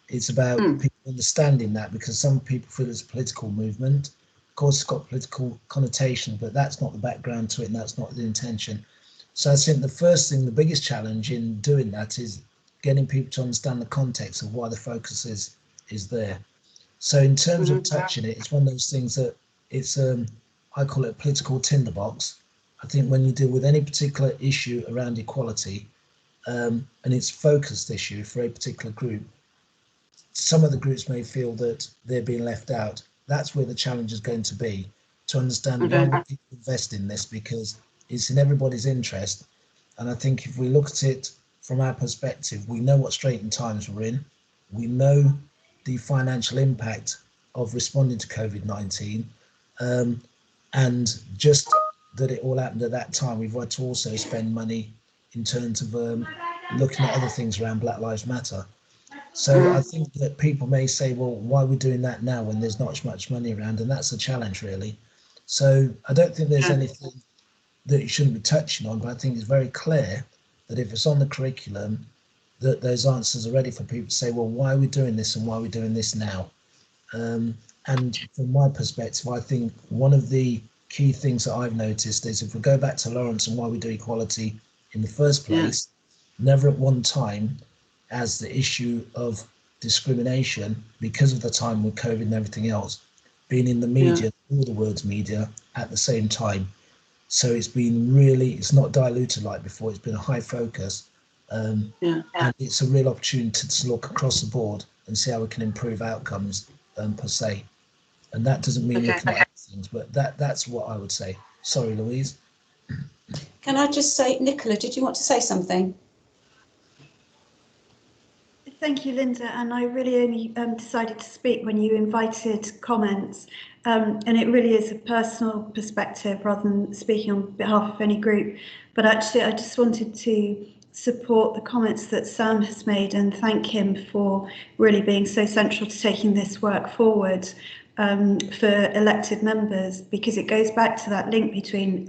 S6: It's about people understanding that, because some people feel it's a political movement. Of course, it's got political connotation, but that's not the background to it, and that's not the intention. So I think the first thing, the biggest challenge in doing that is getting people to understand the context of why the focus is there. So in terms of touching it, it's one of those things that it's, I call it a political tinderbox. I think when you deal with any particular issue around equality, and it's a focused issue for a particular group, some of the groups may feel that they're being left out. That's where the challenge is going to be, to understand why would people invest in this, because it's in everybody's interest. And I think if we look at it from our perspective, we know what straitened times we're in. We know the financial impact of responding to COVID-19. And just that it all happened at that time, we've had to also spend money in terms of looking at other things around Black Lives Matter. So I think that people may say, well, why are we doing that now when there's not much money around? And that's a challenge, really. So I don't think there's anything that you shouldn't be touching on, but I think it's very clear that if it's on the curriculum, that those answers are ready for people to say, well, why are we doing this and why are we doing this now? And from my perspective, I think one of the key things that I've noticed is if we go back to Lawrence and why we do equality in the first place, never at one time as the issue of discrimination, because of the time with COVID and everything else, being in the media, all the words media at the same time. So it's been really, it's not diluted like before, it's been a high focus. And it's a real opportunity to look across the board and see how we can improve outcomes per se. And that doesn't mean looking at other things, but that's what I would say. Sorry, Louise.
S1: Can I just say, Nicola, did you want to say something?
S8: Thank you, Linda. And I really only decided to speak when you invited comments. And it really is a personal perspective rather than speaking on behalf of any group. But actually, I just wanted to support the comments that Sam has made and thank him for really being so central to taking this work forward for elected members, because it goes back to that link between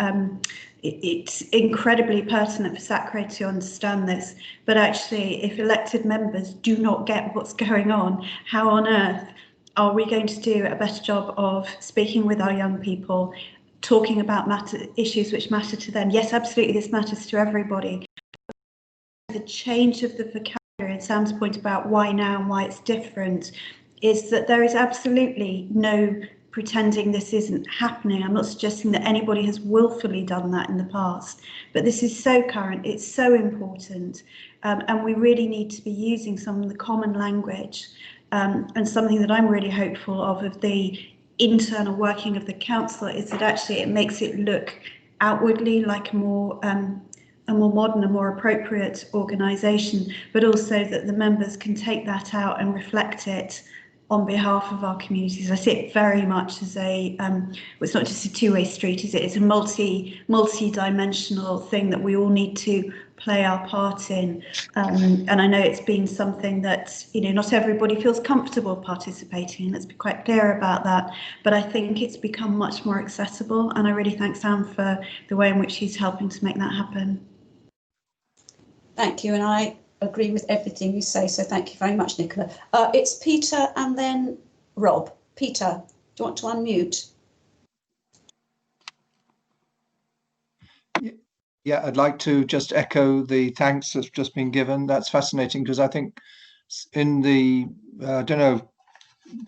S8: it's incredibly pertinent for SACRE to understand this, but actually if elected members do not get what's going on, how on earth are we going to do a better job of speaking with our young people, talking about issues which matter to them? Yes, absolutely, this matters to everybody. The change of the vocabulary, and Sam's point about why now and why it's different, is that there is absolutely no pretending this isn't happening. I'm not suggesting that anybody has willfully done that in the past, but this is so current, it's so important, and we really need to be using some of the common language, and something that I'm really hopeful of the internal working of the council is that actually it makes it look outwardly like a more modern and more appropriate organisation, but also that the members can take that out and reflect it on behalf of our communities. I see it very much as a, well, it's not just a two-way street, is it? It's a multi-dimensional thing that we all need to play our part in. And I know it's been something that, you know, not everybody feels comfortable participating in. Let's be quite clear about that. But I think it's become much more accessible. And I really thank Sam for the way in which he's helping to make that happen.
S1: Thank you. And I agree with everything you say, so thank you very much, Nicola. It's Peter and then Rob. Peter, do you want to unmute?
S9: Yeah, I'd like to just echo the thanks that's just been given. That's fascinating, because I think in the, I don't know,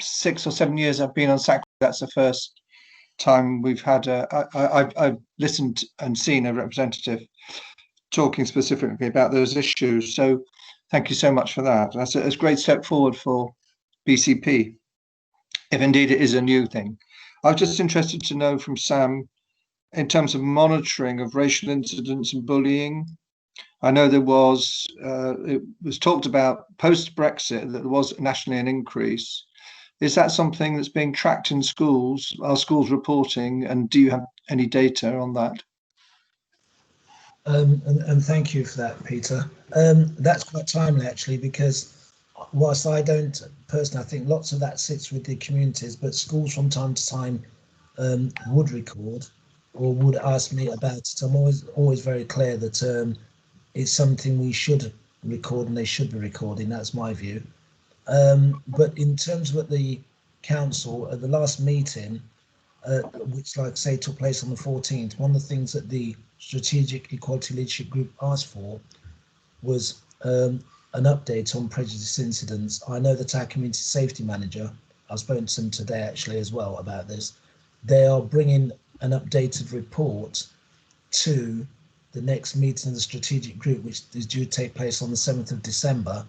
S9: 6 or 7 years I've been on SACRE, that's the first time we've had I've listened and seen a representative talking specifically about those issues. So thank you so much for that. That's a great step forward for BCP, if indeed it is a new thing. I was just interested to know from Sam, in terms of monitoring of racial incidents and bullying. I know there was, it was talked about post-Brexit that there was nationally an increase. Is that something that's being tracked in schools? Are schools reporting, and do you have any data on that?
S6: And thank you for that, Peter. That's quite timely, actually, because whilst I don't personally, I think lots of that sits with the communities, but schools from time to time would record or would ask me about it. I'm always very clear that it's something we should record and they should be recording. That's my view. But in terms of the council, at the last meeting, which, like I say, took place on the 14th, one of the things that the Strategic Equality Leadership Group asked for was an update on prejudice incidents. I know that our community safety manager, I've spoken to them today actually as well about this, they are bringing an updated report to the next meeting of the strategic group, which is due to take place on the 7th of December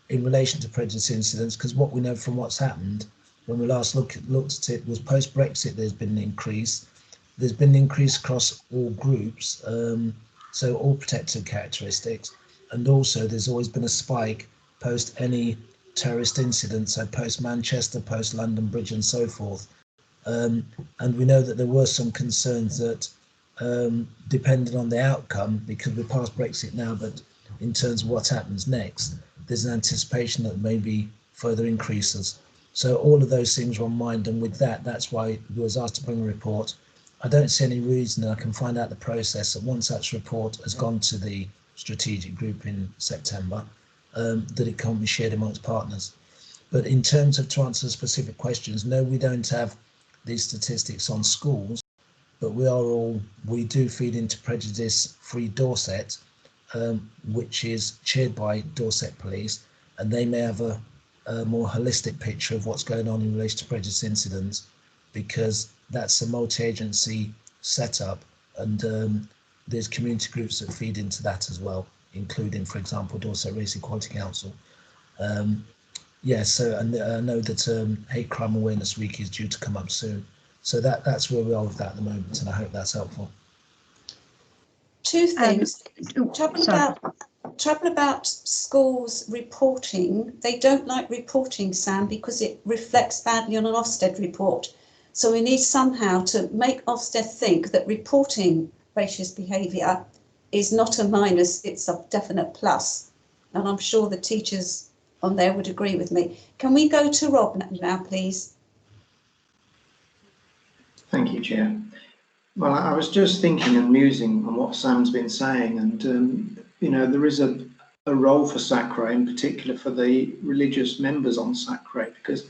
S6: in relation to prejudice incidents, because what we know from what's happened when we last looked at it was post-Brexit there's been an increase. There's been an increase across all groups, so all protected characteristics, and also there's always been a spike post any terrorist incidents, so post-Manchester, post-London Bridge and so forth. And we know that there were some concerns that depending on the outcome, because we're past Brexit now, but in terms of what happens next, there's an anticipation that there may be further increases. So all of those things are on mind, and with that, that's why we was asked to bring a report. I don't see any reason, and I can find out the process, that once that report has gone to the strategic group in September, that it can't be shared amongst partners. But in terms of, to answer specific questions, no, we don't have these statistics on schools, but we do feed into Prejudice Free Dorset, which is chaired by Dorset Police, and they may have a more holistic picture of what's going on in relation to prejudice incidents, because that's a multi-agency setup, and there's community groups that feed into that as well, including, for example, Dorset Race Equality Council. So and I know that Hate Crime Awareness Week is due to come up soon. So that's where we are with that at the moment, and I hope that's helpful.
S1: Two things. Trouble about schools reporting. They don't like reporting, Sam, because it reflects badly on an Ofsted report. So we need somehow to make Ofsted think that reporting racist behaviour is not a minus, it's a definite plus. And I'm sure the teachers on there would agree with me. Can we go to Rob now, please?
S10: Thank you, Chair. Well, I was just thinking and musing on what Sam's been saying, and there is a role for SACRE, in particular for the religious members on SACRE, because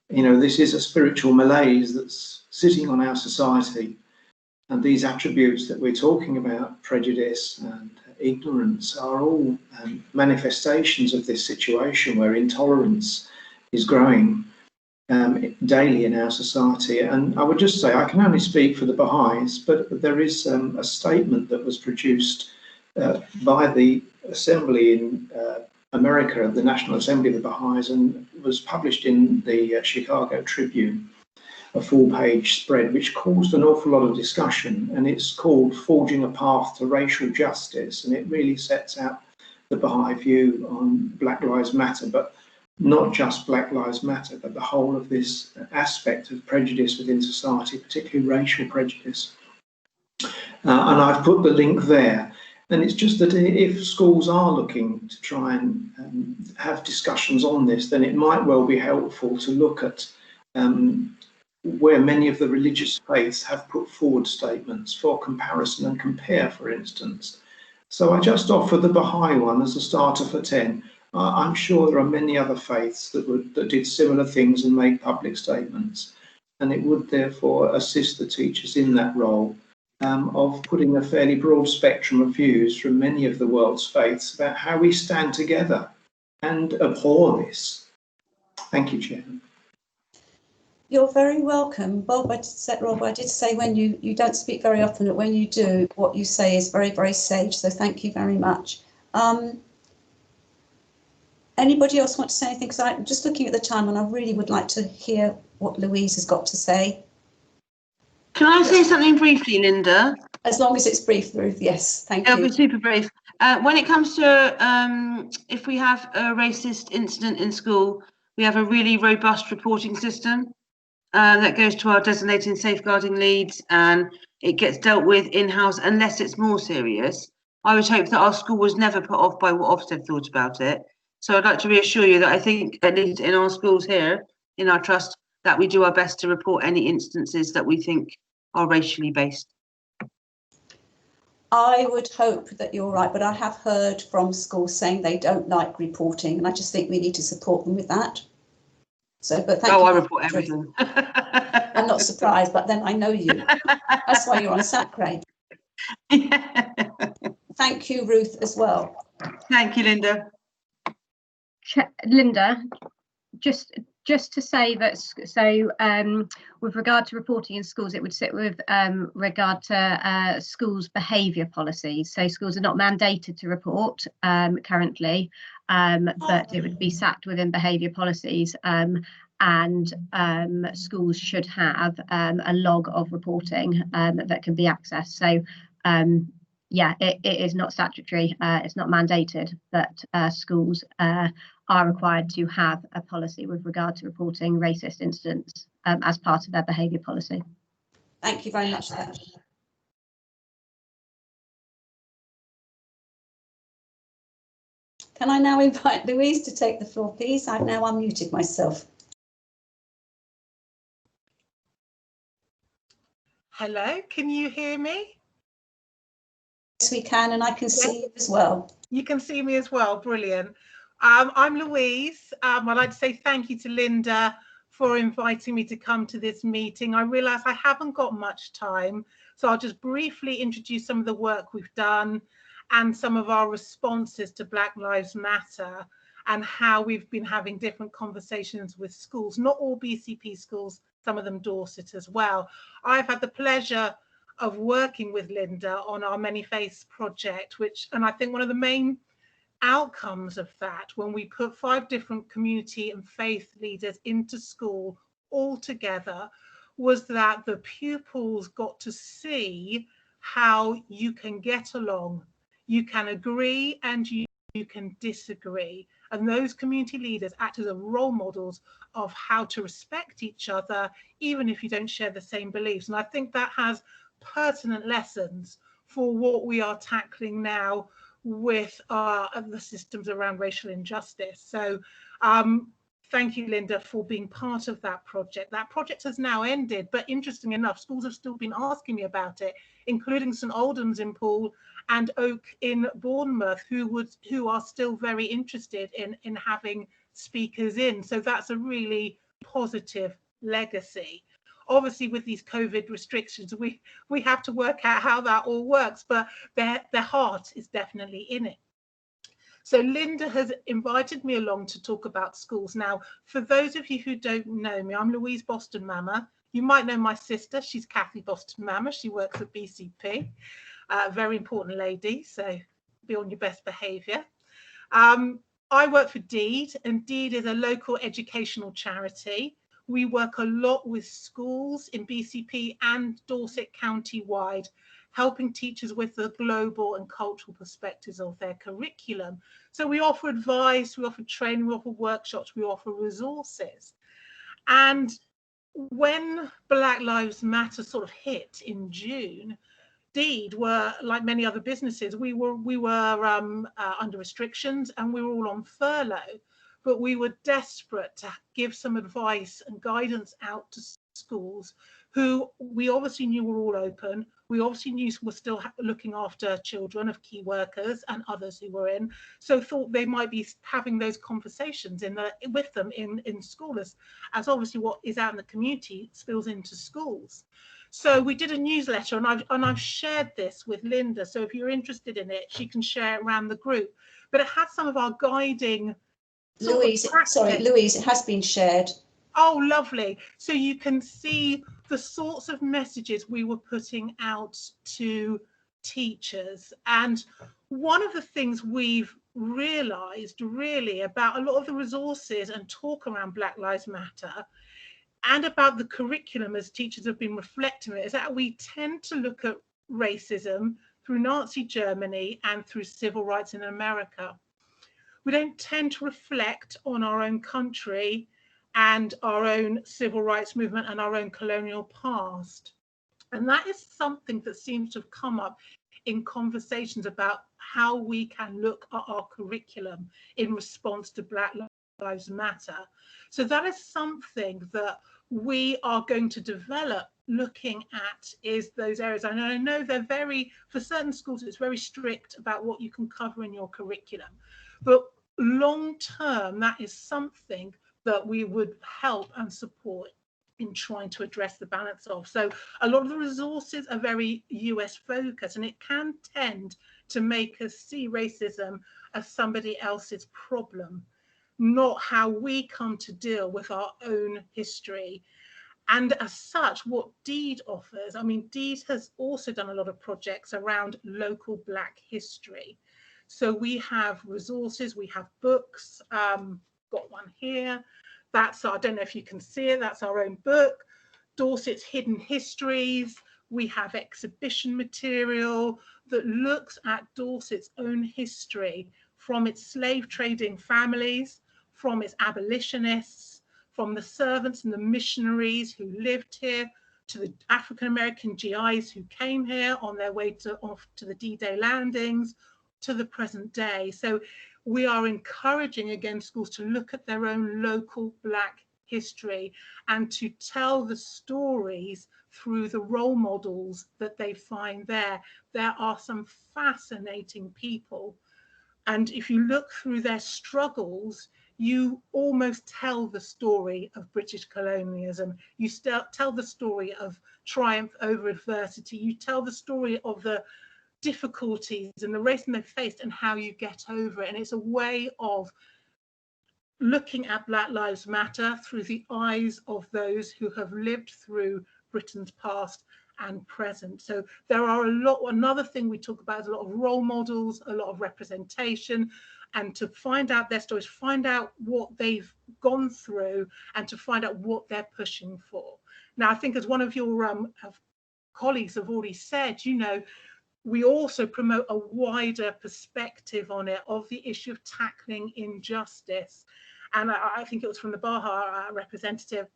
S10: this is a spiritual malaise that's sitting on our society, and these attributes that we're talking about, prejudice and ignorance, are all manifestations of this situation where intolerance is growing daily in our society. And I would just say, I can only speak for the Baha'is, but there is a statement that was produced by the Assembly in America, the National Assembly of the Baha'is, and was published in the Chicago Tribune, a full-page spread, which caused an awful lot of discussion, and it's called Forging a Path to Racial Justice, and it really sets out the Baha'i view on Black Lives Matter, but not just Black Lives Matter, but the whole of this aspect of prejudice within society, particularly racial prejudice. And I've put the link there. And it's just that if schools are looking to try and have discussions on this, then it might well be helpful to look at where many of the religious faiths have put forward statements for comparison and compare, for instance. So I just offer the Baha'i one as a starter for 10. I'm sure there are many other faiths that did similar things and made public statements, and it would therefore assist the teachers in that role of putting a fairly broad spectrum of views from many of the world's faiths about how we stand together and abhor this. Thank you, Chairman.
S1: You're very welcome. Rob, I did say when you don't speak very often, but when you do, what you say is very, very sage. So thank you very much. Anybody else want to say anything? Because I'm just looking at the time and I really would like to hear what Louise has got to say.
S7: Can I say something briefly, Linda?
S1: As long as it's brief, Ruth, yes, thank you.
S7: It'll be super brief. When it comes to if we have a racist incident in school, we have a really robust reporting system that goes to our designated safeguarding leads, and it gets dealt with in-house unless it's more serious. I would hope that our school was never put off by what Ofsted thought about it. So I'd like to reassure you that I think, at least in our schools here, in our trust, that we do our best to report any instances that we think are racially based.
S1: I would hope that you're right, but I have heard from schools saying they don't like reporting, and I just think we need to support them with that. So, but thank you.
S7: I report everything.
S1: I'm not surprised, but then I know you. That's why you're on SACRE.
S7: Yeah.
S1: Thank you, Ruth, as well.
S7: Thank you, Linda.
S2: Linda, just to say that, so with regard to reporting in schools, it would sit with regard to schools' behaviour policies. So schools are not mandated to report currently, but it would be sat within behaviour policies, and schools should have a log of reporting that can be accessed. So yeah, it is not statutory, it's not mandated, but schools are required to have a policy with regard to reporting racist incidents as part of their behaviour policy.
S1: Thank you very much for that. Can I now invite Louise to take the floor, please? I've now unmuted myself.
S11: Hello, can you hear me?
S1: Yes, we can, and I can see you as well.
S11: You can see me as well, brilliant. I'm Louise. I'd like to say thank you to Linda for inviting me to come to this meeting. I realise I haven't got much time, so I'll just briefly introduce some of the work we've done and some of our responses to Black Lives Matter and how we've been having different conversations with schools, not all BCP schools, some of them Dorset as well. I've had the pleasure of working with Linda on our Many Faiths project, and I think one of the main outcomes of that, when we put 5 different community and faith leaders into school all together, was that the pupils got to see how you can get along, you can agree and you can disagree. And those community leaders act as role models of how to respect each other, even if you don't share the same beliefs. And I think that has pertinent lessons for what we are tackling now with the systems around racial injustice. So thank you, Linda, for being part of that project. That project has now ended, but interesting enough, schools have still been asking me about it, including St Albans in Poole and Oak in Bournemouth, who are still very interested in having speakers in. So that's a really positive legacy. Obviously, with these COVID restrictions, we have to work out how that all works, but their heart is definitely in it. So Linda has invited me along to talk about schools. Now, for those of you who don't know me, I'm Louise Boston Mama. You might know my sister. She's Kathy Boston Mama. She works at BCP. Very important lady, so be on your best behaviour. I work for Deed, and Deed is a local educational charity. We work a lot with schools in BCP and Dorset county-wide, helping teachers with the global and cultural perspectives of their curriculum. So we offer advice, we offer training, we offer workshops, we offer resources. And when Black Lives Matter sort of hit in June, Deed were, like many other businesses, we were under restrictions and we were all on furlough, but we were desperate to give some advice and guidance out to schools who we obviously knew were all open. We obviously knew were still looking after children of key workers and others who were in, so thought they might be having those conversations with them in school, as obviously what is out in the community spills into schools. So we did a newsletter, and I've shared this with Linda, so if you're interested in it, she can share it around the group. But it has some of our guiding.
S1: Louise, sorry, Louise, it has been shared.
S11: Oh, lovely. So you can see the sorts of messages we were putting out to teachers. And one of the things we've realised really about a lot of the resources and talk around Black Lives Matter and about the curriculum as teachers have been reflecting it is that we tend to look at racism through Nazi Germany and through civil rights in America. We don't tend to reflect on our own country and our own civil rights movement and our own colonial past. And that is something that seems to have come up in conversations about how we can look at our curriculum in response to Black Lives Matter. So that is something that we are going to develop looking at is those areas. And I know they're for certain schools, it's very strict about what you can cover in your curriculum. But long term, that is something that we would help and support in trying to address the balance of. So a lot of the resources are very US focused, and it can tend to make us see racism as somebody else's problem, not how we come to deal with our own history. And as such, what Deed offers, I mean, Deed has also done a lot of projects around local Black history. So we have resources, we have books, got one here. I don't know if you can see it, that's our own book, Dorset's Hidden Histories. We have exhibition material that looks at Dorset's own history from its slave trading families, from its abolitionists, from the servants and the missionaries who lived here, to the African-American GIs who came here on their way off to the D-Day landings, to the present day. So we are encouraging again schools to look at their own local Black history and to tell the stories through the role models that they find there. There are some fascinating people, and if you look through their struggles, you almost tell the story of British colonialism. You tell the story of triumph over adversity. You tell the story of the difficulties and the racism they faced and how you get over it. And it's a way of looking at Black Lives Matter through the eyes of those who have lived through Britain's past and present. So there are another thing we talk about is a lot of role models, a lot of representation, and to find out their stories, find out what they've gone through, and to find out what they're pushing for. Now, I think as one of your colleagues have already said, you know, we also promote a wider perspective on it, of the issue of tackling injustice. And I think it was from the Baha representative,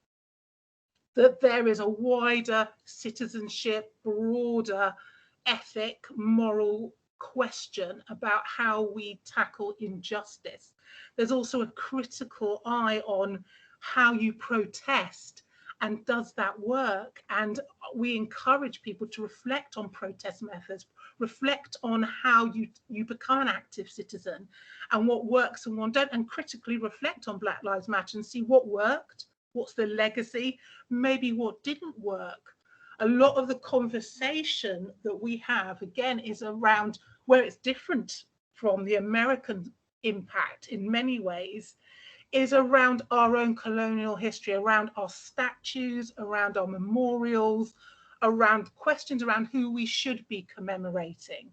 S11: that there is a wider citizenship, broader ethic, moral question about how we tackle injustice. There's also a critical eye on how you protest, and does that work? And we encourage people to reflect on protest methods, reflect on how you become an active citizen and what works and what don't, and critically reflect on Black Lives Matter and see what worked, what's the legacy, maybe what didn't work. A lot of the conversation that we have, again, is around where it's different from the American impact in many ways, is around our own colonial history, around our statues, around our memorials, around questions around who we should be commemorating.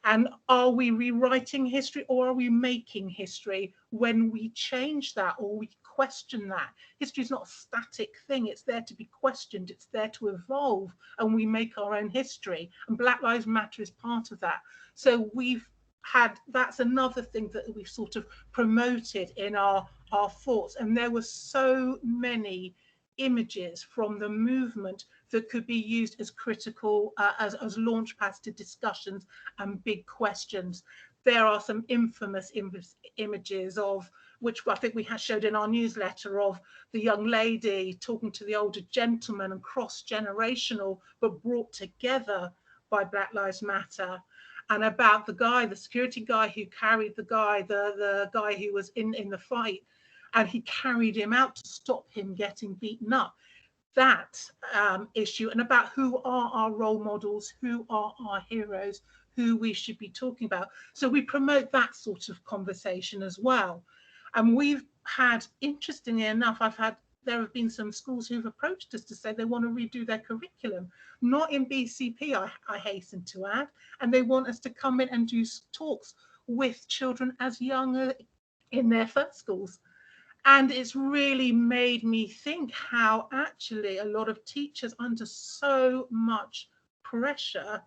S11: And are we rewriting history, or are we making history when we change that or we question that? History is not a static thing. It's there to be questioned. It's there to evolve, and we make our own history. And Black Lives Matter is part of that. So that's another thing that we've sort of promoted in our thoughts. And there were so many images from the movement that could be used as critical, as launch pads to discussions and big questions. There are some infamous images of, which I think we showed in our newsletter, of the young lady talking to the older gentleman, and cross-generational, but brought together by Black Lives Matter. And about the security guy who carried the guy who was in the fight, and he carried him out to stop him getting beaten up. That issue, and about who are our role models, who are our heroes, who we should be talking about. So we promote that sort of conversation as well. And we've had, interestingly enough, there have been some schools who've approached us to say they want to redo their curriculum, not in BCP, I hasten to add, and they want us to come in and do talks with children as young in their first schools. And it's really made me think how actually a lot of teachers under so much pressure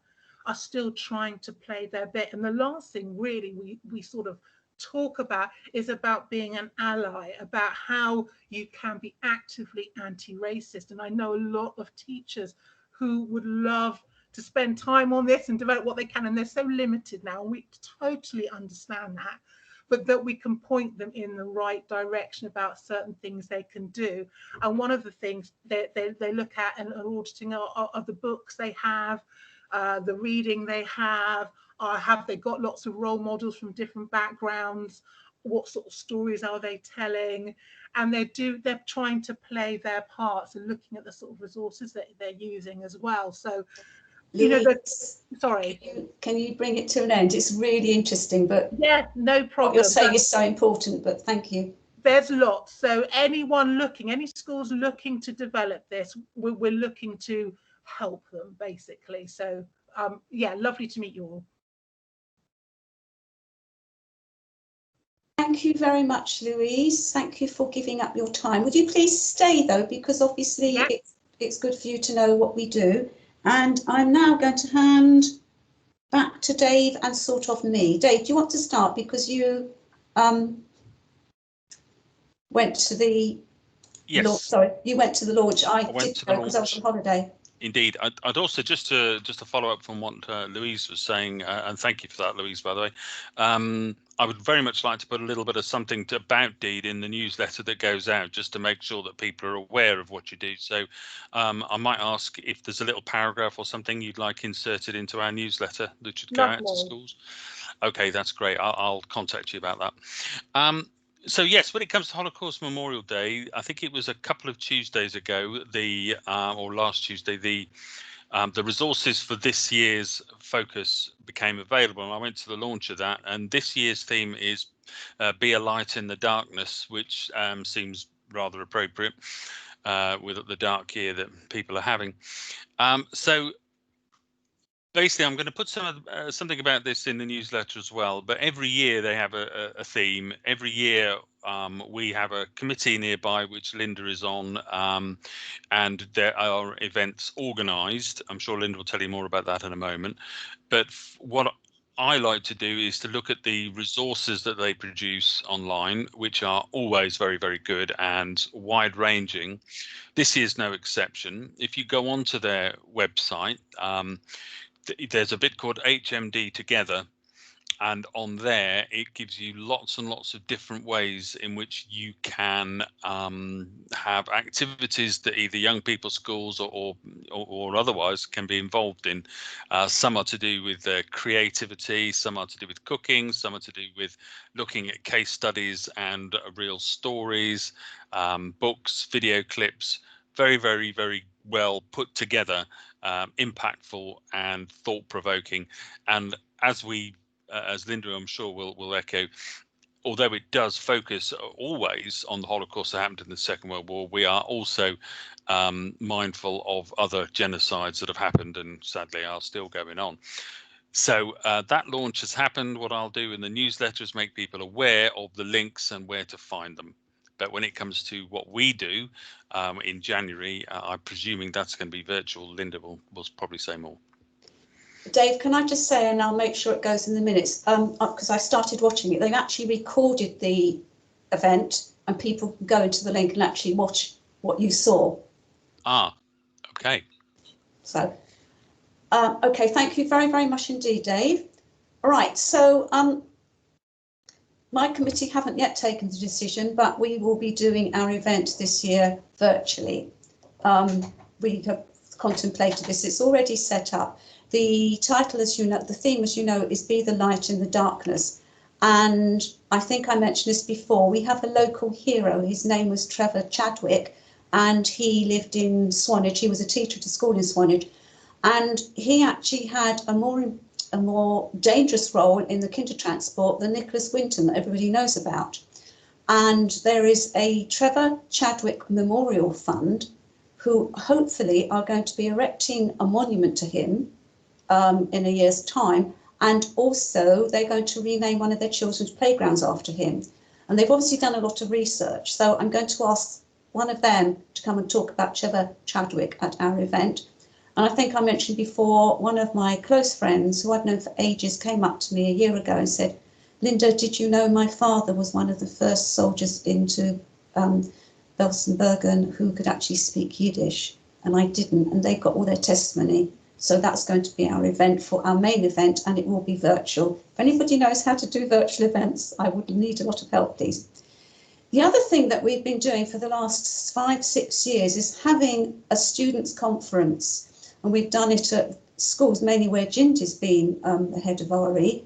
S11: are still trying to play their bit. And the last thing really we sort of talk about is about being an ally, about how you can be actively anti-racist. And I know a lot of teachers who would love to spend time on this and develop what they can, and they're so limited now, and we totally understand that, but that we can point them in the right direction about certain things they can do. And one of the things they look at and are auditing are the books they have, the reading they have they got lots of role models from different backgrounds, what sort of stories are they telling, and they're trying to play their parts and looking at the sort of resources that they're using as well. So
S1: Louise,
S11: sorry,
S1: can you bring it to an end? It's really interesting, but
S11: yeah, no problem.
S1: What you're saying is so important, but thank you.
S11: There's lots. So any schools looking to develop this, we're looking to help them basically. So yeah, lovely to meet you all.
S1: Thank you very much, Louise. Thank you for giving up your time. Would you please stay though, because obviously yeah, it's good for you to know what we do. And I'm now going to hand back to Dave and sort of me. Dave, do you want to start, because you went to the
S4: yes.
S1: you went to the launch. I did go because I was on holiday.
S4: Indeed, I'd also just to follow up from what Louise was saying, and thank you for that, Louise, by the way. I would very much like to put a little bit of something about Deed in the newsletter that goes out, just to make sure that people are aware of what you do. So I might ask if there's a little paragraph or something you'd like inserted into our newsletter that should go out to schools. Okay, that's great. I'll contact you about that. So yes, when it comes to Holocaust Memorial Day, I think it was a couple of Tuesdays ago, or last Tuesday, the resources for this year's focus became available, and I went to the launch of that. And this year's theme is "Be a Light in the Darkness," which seems rather appropriate with the dark year that people are having. So basically, I'm going to put something about this in the newsletter as well. But every year they have a theme. Every year we have a committee nearby which Linda is on, and there are events organised. I'm sure Linda will tell you more about that in a moment. But what I like to do is to look at the resources that they produce online, which are always very, very good and wide-ranging. This year's no exception. If you go onto their website, there's a bit called HMD Together, and on there it gives you lots and lots of different ways in which you can have activities that either young people, schools, or otherwise can be involved in. Some are to do with creativity, some are to do with cooking, some are to do with looking at case studies and real stories, books, video clips. Very, very, very well put together, impactful and thought-provoking. And as Linda, I'm sure, will echo, although it does focus always on the Holocaust that happened in the Second World War, we are also mindful of other genocides that have happened and sadly are still going on. So that launch has happened. What I'll do in the newsletter is make people aware of the links and where to find them. But when it comes to what we do in January, I'm presuming that's going to be virtual. Linda will probably say more.
S1: Dave, can I just say, and I'll make sure it goes in the minutes, because I started watching it, they've actually recorded the event and people can go into the link and actually watch what you saw.
S4: Ah, okay.
S1: So, okay, thank you very, very much indeed, Dave. All right, so my committee haven't yet taken the decision, but we will be doing our event this year virtually. We have contemplated this, it's already set up. The title, as you know, the theme, as you know, is Be the Light in the Darkness. And I think I mentioned this before, we have a local hero, his name was Trevor Chadwick, and he lived in Swanage, he was a teacher at a school in Swanage, and he actually had a more dangerous role in the kinder transport than Nicholas Winton that everybody knows about. And there is a Trevor Chadwick Memorial Fund who hopefully are going to be erecting a monument to him in a year's time, and also they're going to rename one of their children's playgrounds after him. And they've obviously done a lot of research, so I'm going to ask one of them to come and talk about Trevor Chadwick at our event. And I think I mentioned before, one of my close friends who I've known for ages came up to me a year ago and said, Linda, did you know my father was one of the first soldiers into Belsenbergen who could actually speak Yiddish? And I didn't, and they got all their testimony. So that's going to be our event for our main event, and it will be virtual. If anybody knows how to do virtual events, I would need a lot of help, please. The other thing that we've been doing for the last 5-6 years is having a students' conference, and we've done it at schools, mainly where Ginger's been the head of RE.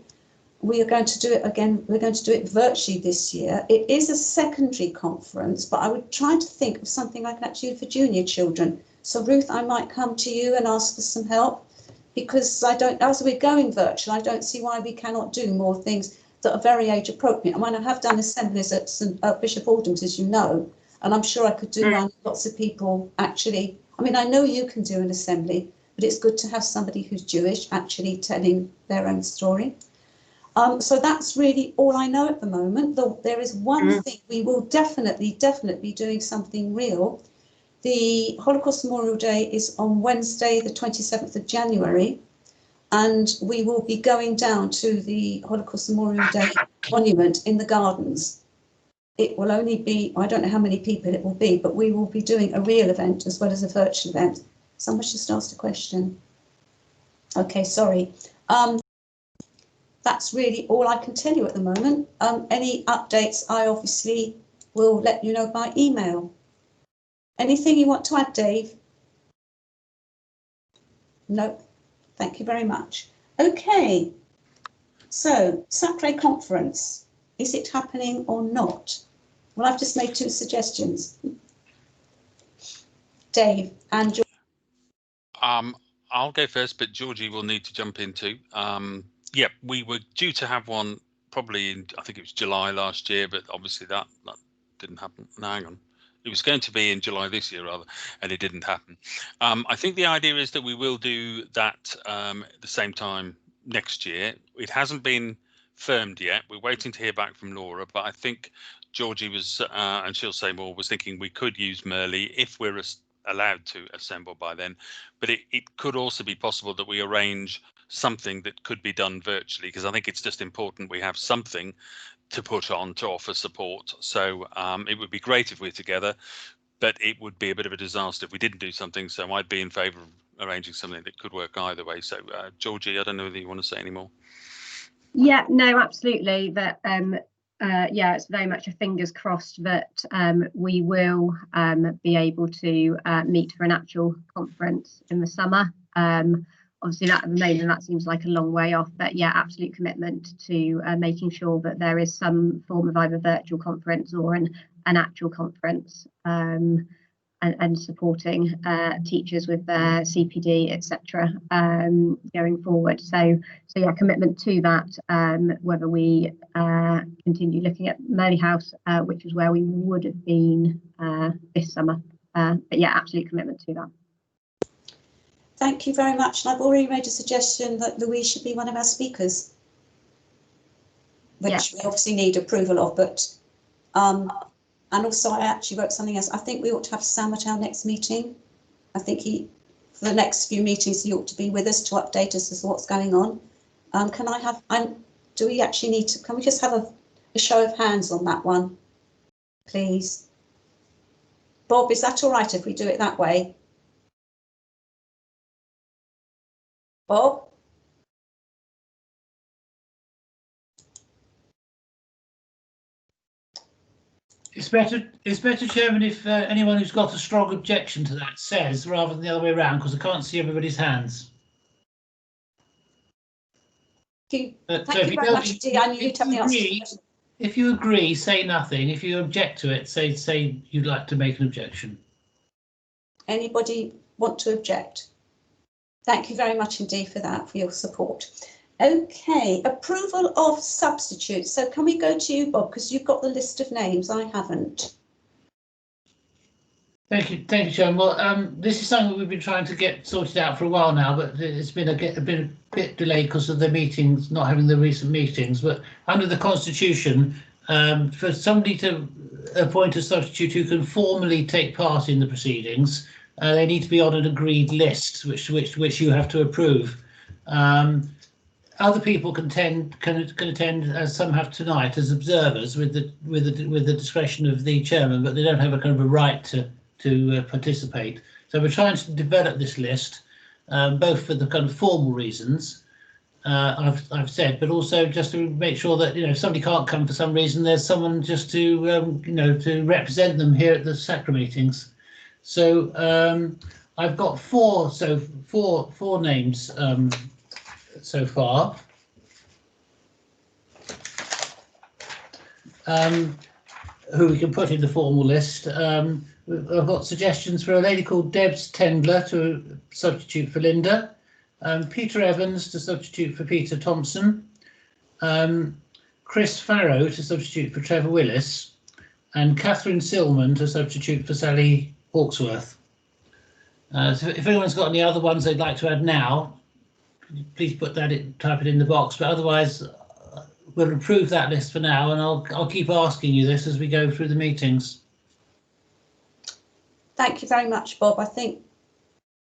S1: We are going to do it again, we're going to do it virtually this year. It is a secondary conference, but I would try to think of something I can actually do for junior children. So Ruth, I might come to you and ask for some help, because as we're going virtual, I don't see why we cannot do more things that are very age appropriate. I mean, I have done assemblies at Bishop Alden's, as you know, and I'm sure I could do one. Lots of people actually, I mean, I know you can do an assembly, but it's good to have somebody who's Jewish actually telling their own story. So that's really all I know at the moment. Though there is one thing, we will definitely be doing something real. The Holocaust Memorial Day is on Wednesday, the 27th of January, and we will be going down to the Holocaust Memorial Day monument in the gardens. It will only be, I don't know how many people it will be, but we will be doing a real event as well as a virtual event. Someone's just asked a question. Okay, sorry. That's really all I can tell you at the moment. Any updates, I obviously will let you know by email. Anything you want to add, Dave? No, thank you very much. Okay, so SACRE conference, is it happening or not? Well, I've just made 2 suggestions. Dave and George.
S4: I'll go first, but Georgie will need to jump in too. Yeah, we were due to have one probably in, I think it was July last year, but obviously that didn't happen. No, hang on. It was going to be in July this year rather, and it didn't happen. I think the idea is that we will do that at the same time next year. It hasn't been firmed yet. We're waiting to hear back from Laura, but I think Georgie was, and she'll say more, was thinking we could use Merley if we're allowed to assemble by then, but it could also be possible that we arrange something that could be done virtually, because I think it's just important we have something to put on to offer support. So it would be great if we're together, but it would be a bit of a disaster if we didn't do something. So I'd be in favour of arranging something that could work either way. So Georgie, I don't know whether you want to say any more.
S2: Yeah, no, absolutely. That yeah, it's very much a fingers crossed that we will be able to meet for an actual conference in the summer. Obviously, that at the moment, that seems like a long way off, but yeah, absolute commitment to making sure that there is some form of either virtual conference or an actual conference, and supporting teachers with their CPD, etc. Going forward. So yeah, commitment to that. Whether we continue looking at Merley House, which is where we would have been this summer, but yeah, absolute commitment to that.
S1: Thank you very much. And I've already made a suggestion that Louise should be one of our speakers, which we obviously need approval of, but and also I actually wrote something else. I think we ought to have Sam at our next meeting. I think for the next few meetings, he ought to be with us to update us as to what's going on. Can I have, do we actually need to, can we just have a show of hands on that one, please? Bob, is that all right if we do it that way? Bob?
S3: It's better, Chairman, if anyone who's got a strong objection to that says, rather than the other way around, because I can't see everybody's hands.
S1: Thank you very much, Dee. I knew you'd have the answer.
S3: If you agree, say nothing. If you object to it, say you'd like to make an objection.
S1: Anybody want to object? Thank you very much indeed for that, for your support. Okay, approval of substitutes. So can we go to you, Bob, because you've got the list of names, I haven't.
S3: Thank you, Chairman. Well, this is something we've been trying to get sorted out for a while now, but it's been a bit delayed because of the meetings, not having the recent meetings. But under the Constitution, for somebody to appoint a substitute who can formally take part in the proceedings, they need to be on an agreed list, which you have to approve. Other people can attend, as some have tonight, as observers with the discretion of the chairman, but they don't have a kind of a right to participate. So we're trying to develop this list, both for the kind of formal reasons I've said, but also just to make sure that if somebody can't come for some reason, there's someone just to to represent them here at the SACRE meetings. So I've got four names so far. Who we can put in the formal list. I've got suggestions for a lady called Debs Tendler to substitute for Linda, Peter Evans to substitute for Peter Thompson, Chris Farrow to substitute for Trevor Willis, and Catherine Silman to substitute for Sally Hawksworth. So if anyone's got any other ones they'd like to add now, please put that in, type it in the box, but otherwise we'll approve that list for now, and I'll keep asking you this as we go through the meetings.
S1: Thank you very much, Bob. I think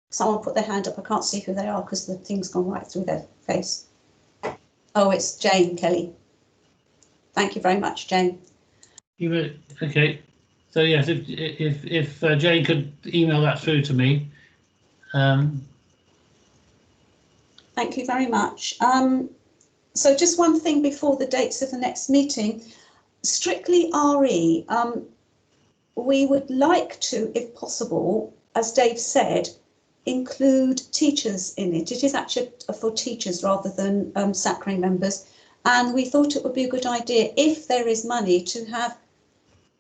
S1: someone put their hand up. I can't see who they are because the thing's gone right through their face. Oh, it's Jane Kelly. Thank you very much, Jane.
S3: Okay. So yes, if Jane could email that through to me.
S1: Thank you very much. So just one thing before the dates of the next meeting, strictly RE, we would like to, if possible, as Dave said, include teachers in it. It is actually for teachers rather than SACRE members. And we thought it would be a good idea, if there is money, to have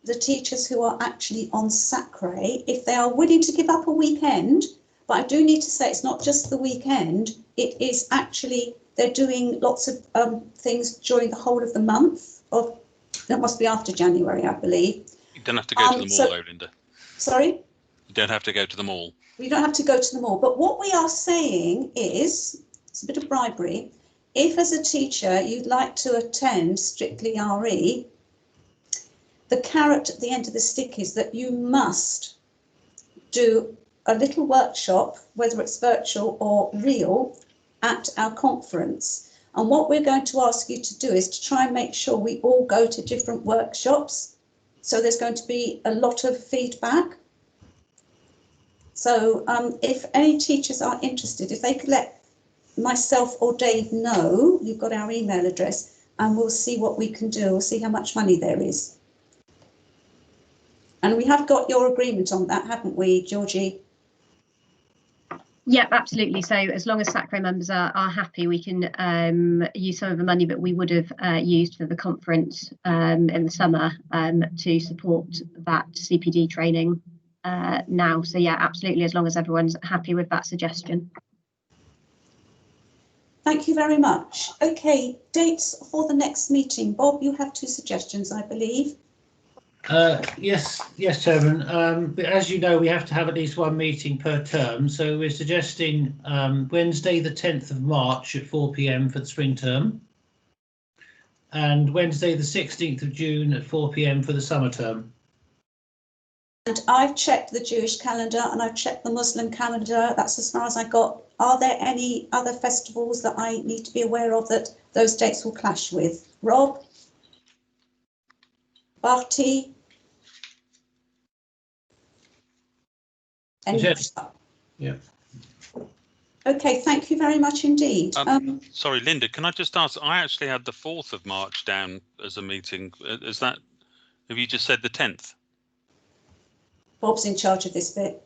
S1: the teachers who are actually on SACRE, if they are willing to give up a weekend. But I do need to say it's not just the weekend, it is actually, they're doing lots of things during the whole of the month of, that must be after January, I believe.
S4: You don't have to go to them all, though, Linda.
S1: Sorry?
S4: You don't have to go to them all.
S1: We don't have to go to them all. But what we are saying is, it's a bit of bribery, if as a teacher you'd like to attend Strictly RE, the carrot at the end of the stick is that you must do a little workshop, whether it's virtual or real, at our conference. And what we're going to ask you to do is to try and make sure we all go to different workshops. So there's going to be a lot of feedback. So if any teachers are interested, if they could let myself or Dave know, you've got our email address, and we'll see what we can do. We'll see how much money there is. And we have got your agreement on that, haven't we, Georgie?
S2: Yeah, absolutely. So as long as SACRE members are happy, we can use some of the money that we would have used for the conference in the summer to support that CPD training now. So yeah, absolutely, as long as everyone's happy with that suggestion.
S1: Thank you very much. Okay, dates for the next meeting. Bob, you have 2 suggestions, I believe.
S3: Yes, Chairman. But as you know, we have to have at least 1 meeting per term. So we're suggesting Wednesday, the 10th of March at 4 p.m. for the spring term, and Wednesday, the 16th of June at 4 p.m. for the summer term.
S1: And I've checked the Jewish calendar and I've checked the Muslim calendar. That's as far as I got. Are there any other festivals that I need to be aware of that those dates will clash with? Rob? Barty?
S3: Yes. Yeah.
S1: Okay, thank you very much indeed.
S4: Sorry, Linda, can I just ask, I actually had the 4th of March down as a meeting. Is that, have you just said the 10th?
S1: Bob's in charge of this bit.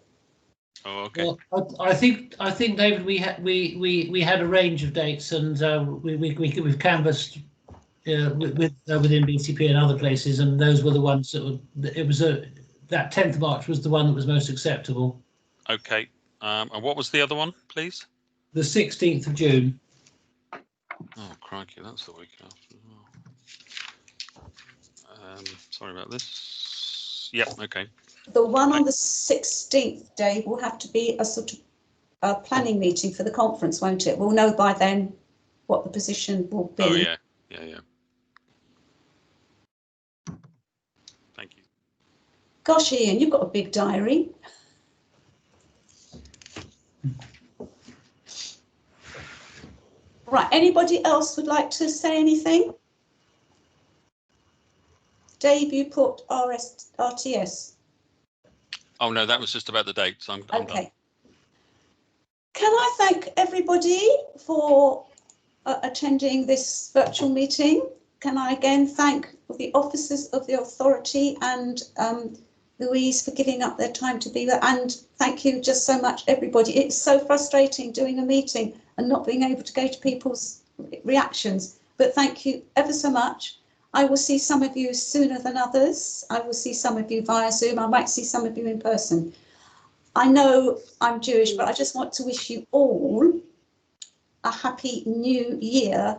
S4: Oh, okay.
S3: Well, I think David, we had a range of dates, and we've canvassed within BCP and other places, and those were the ones that were. It was that 10th of March was the one that was most acceptable.
S4: Okay. And what was the other one, please?
S3: The 16th of June.
S4: Oh, crikey, that's the week after. Sorry about this. Yep, okay.
S1: The one on the 16th, Dave, will have to be a sort of planning meeting for the conference, won't it? We'll know by then what the position will be.
S4: Oh, yeah. Thank you.
S1: Gosh, Ian, you've got a big diary. Right, anybody else would like to say anything? Dave, you put RTS.
S4: Oh, no, that was just about the dates. I'm
S1: Okay.
S4: done.
S1: Can I thank everybody for attending this virtual meeting? Can I again thank the officers of the authority and Louise for giving up their time to be there, and thank you just so much, everybody. It's so frustrating doing a meeting and not being able to go to people's reactions, but thank you ever so much. I will see some of you sooner than others. I will see some of you via Zoom. I might see some of you in person. I know I'm Jewish, but I just want to wish you all a happy new year,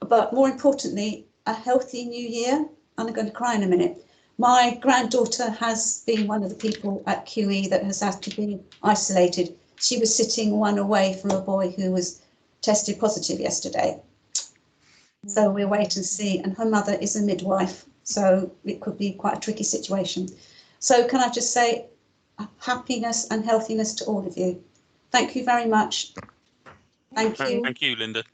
S1: but more importantly, a healthy new year. And I'm going to cry in a minute. My granddaughter has been one of the people at QE that has had to be isolated. She was sitting one away from a boy who was tested positive yesterday. So we'll wait and see. And her mother is a midwife, so it could be quite a tricky situation. So can I just say happiness and healthiness to all of you. Thank you very much. Thank you.
S4: Thank you, Linda.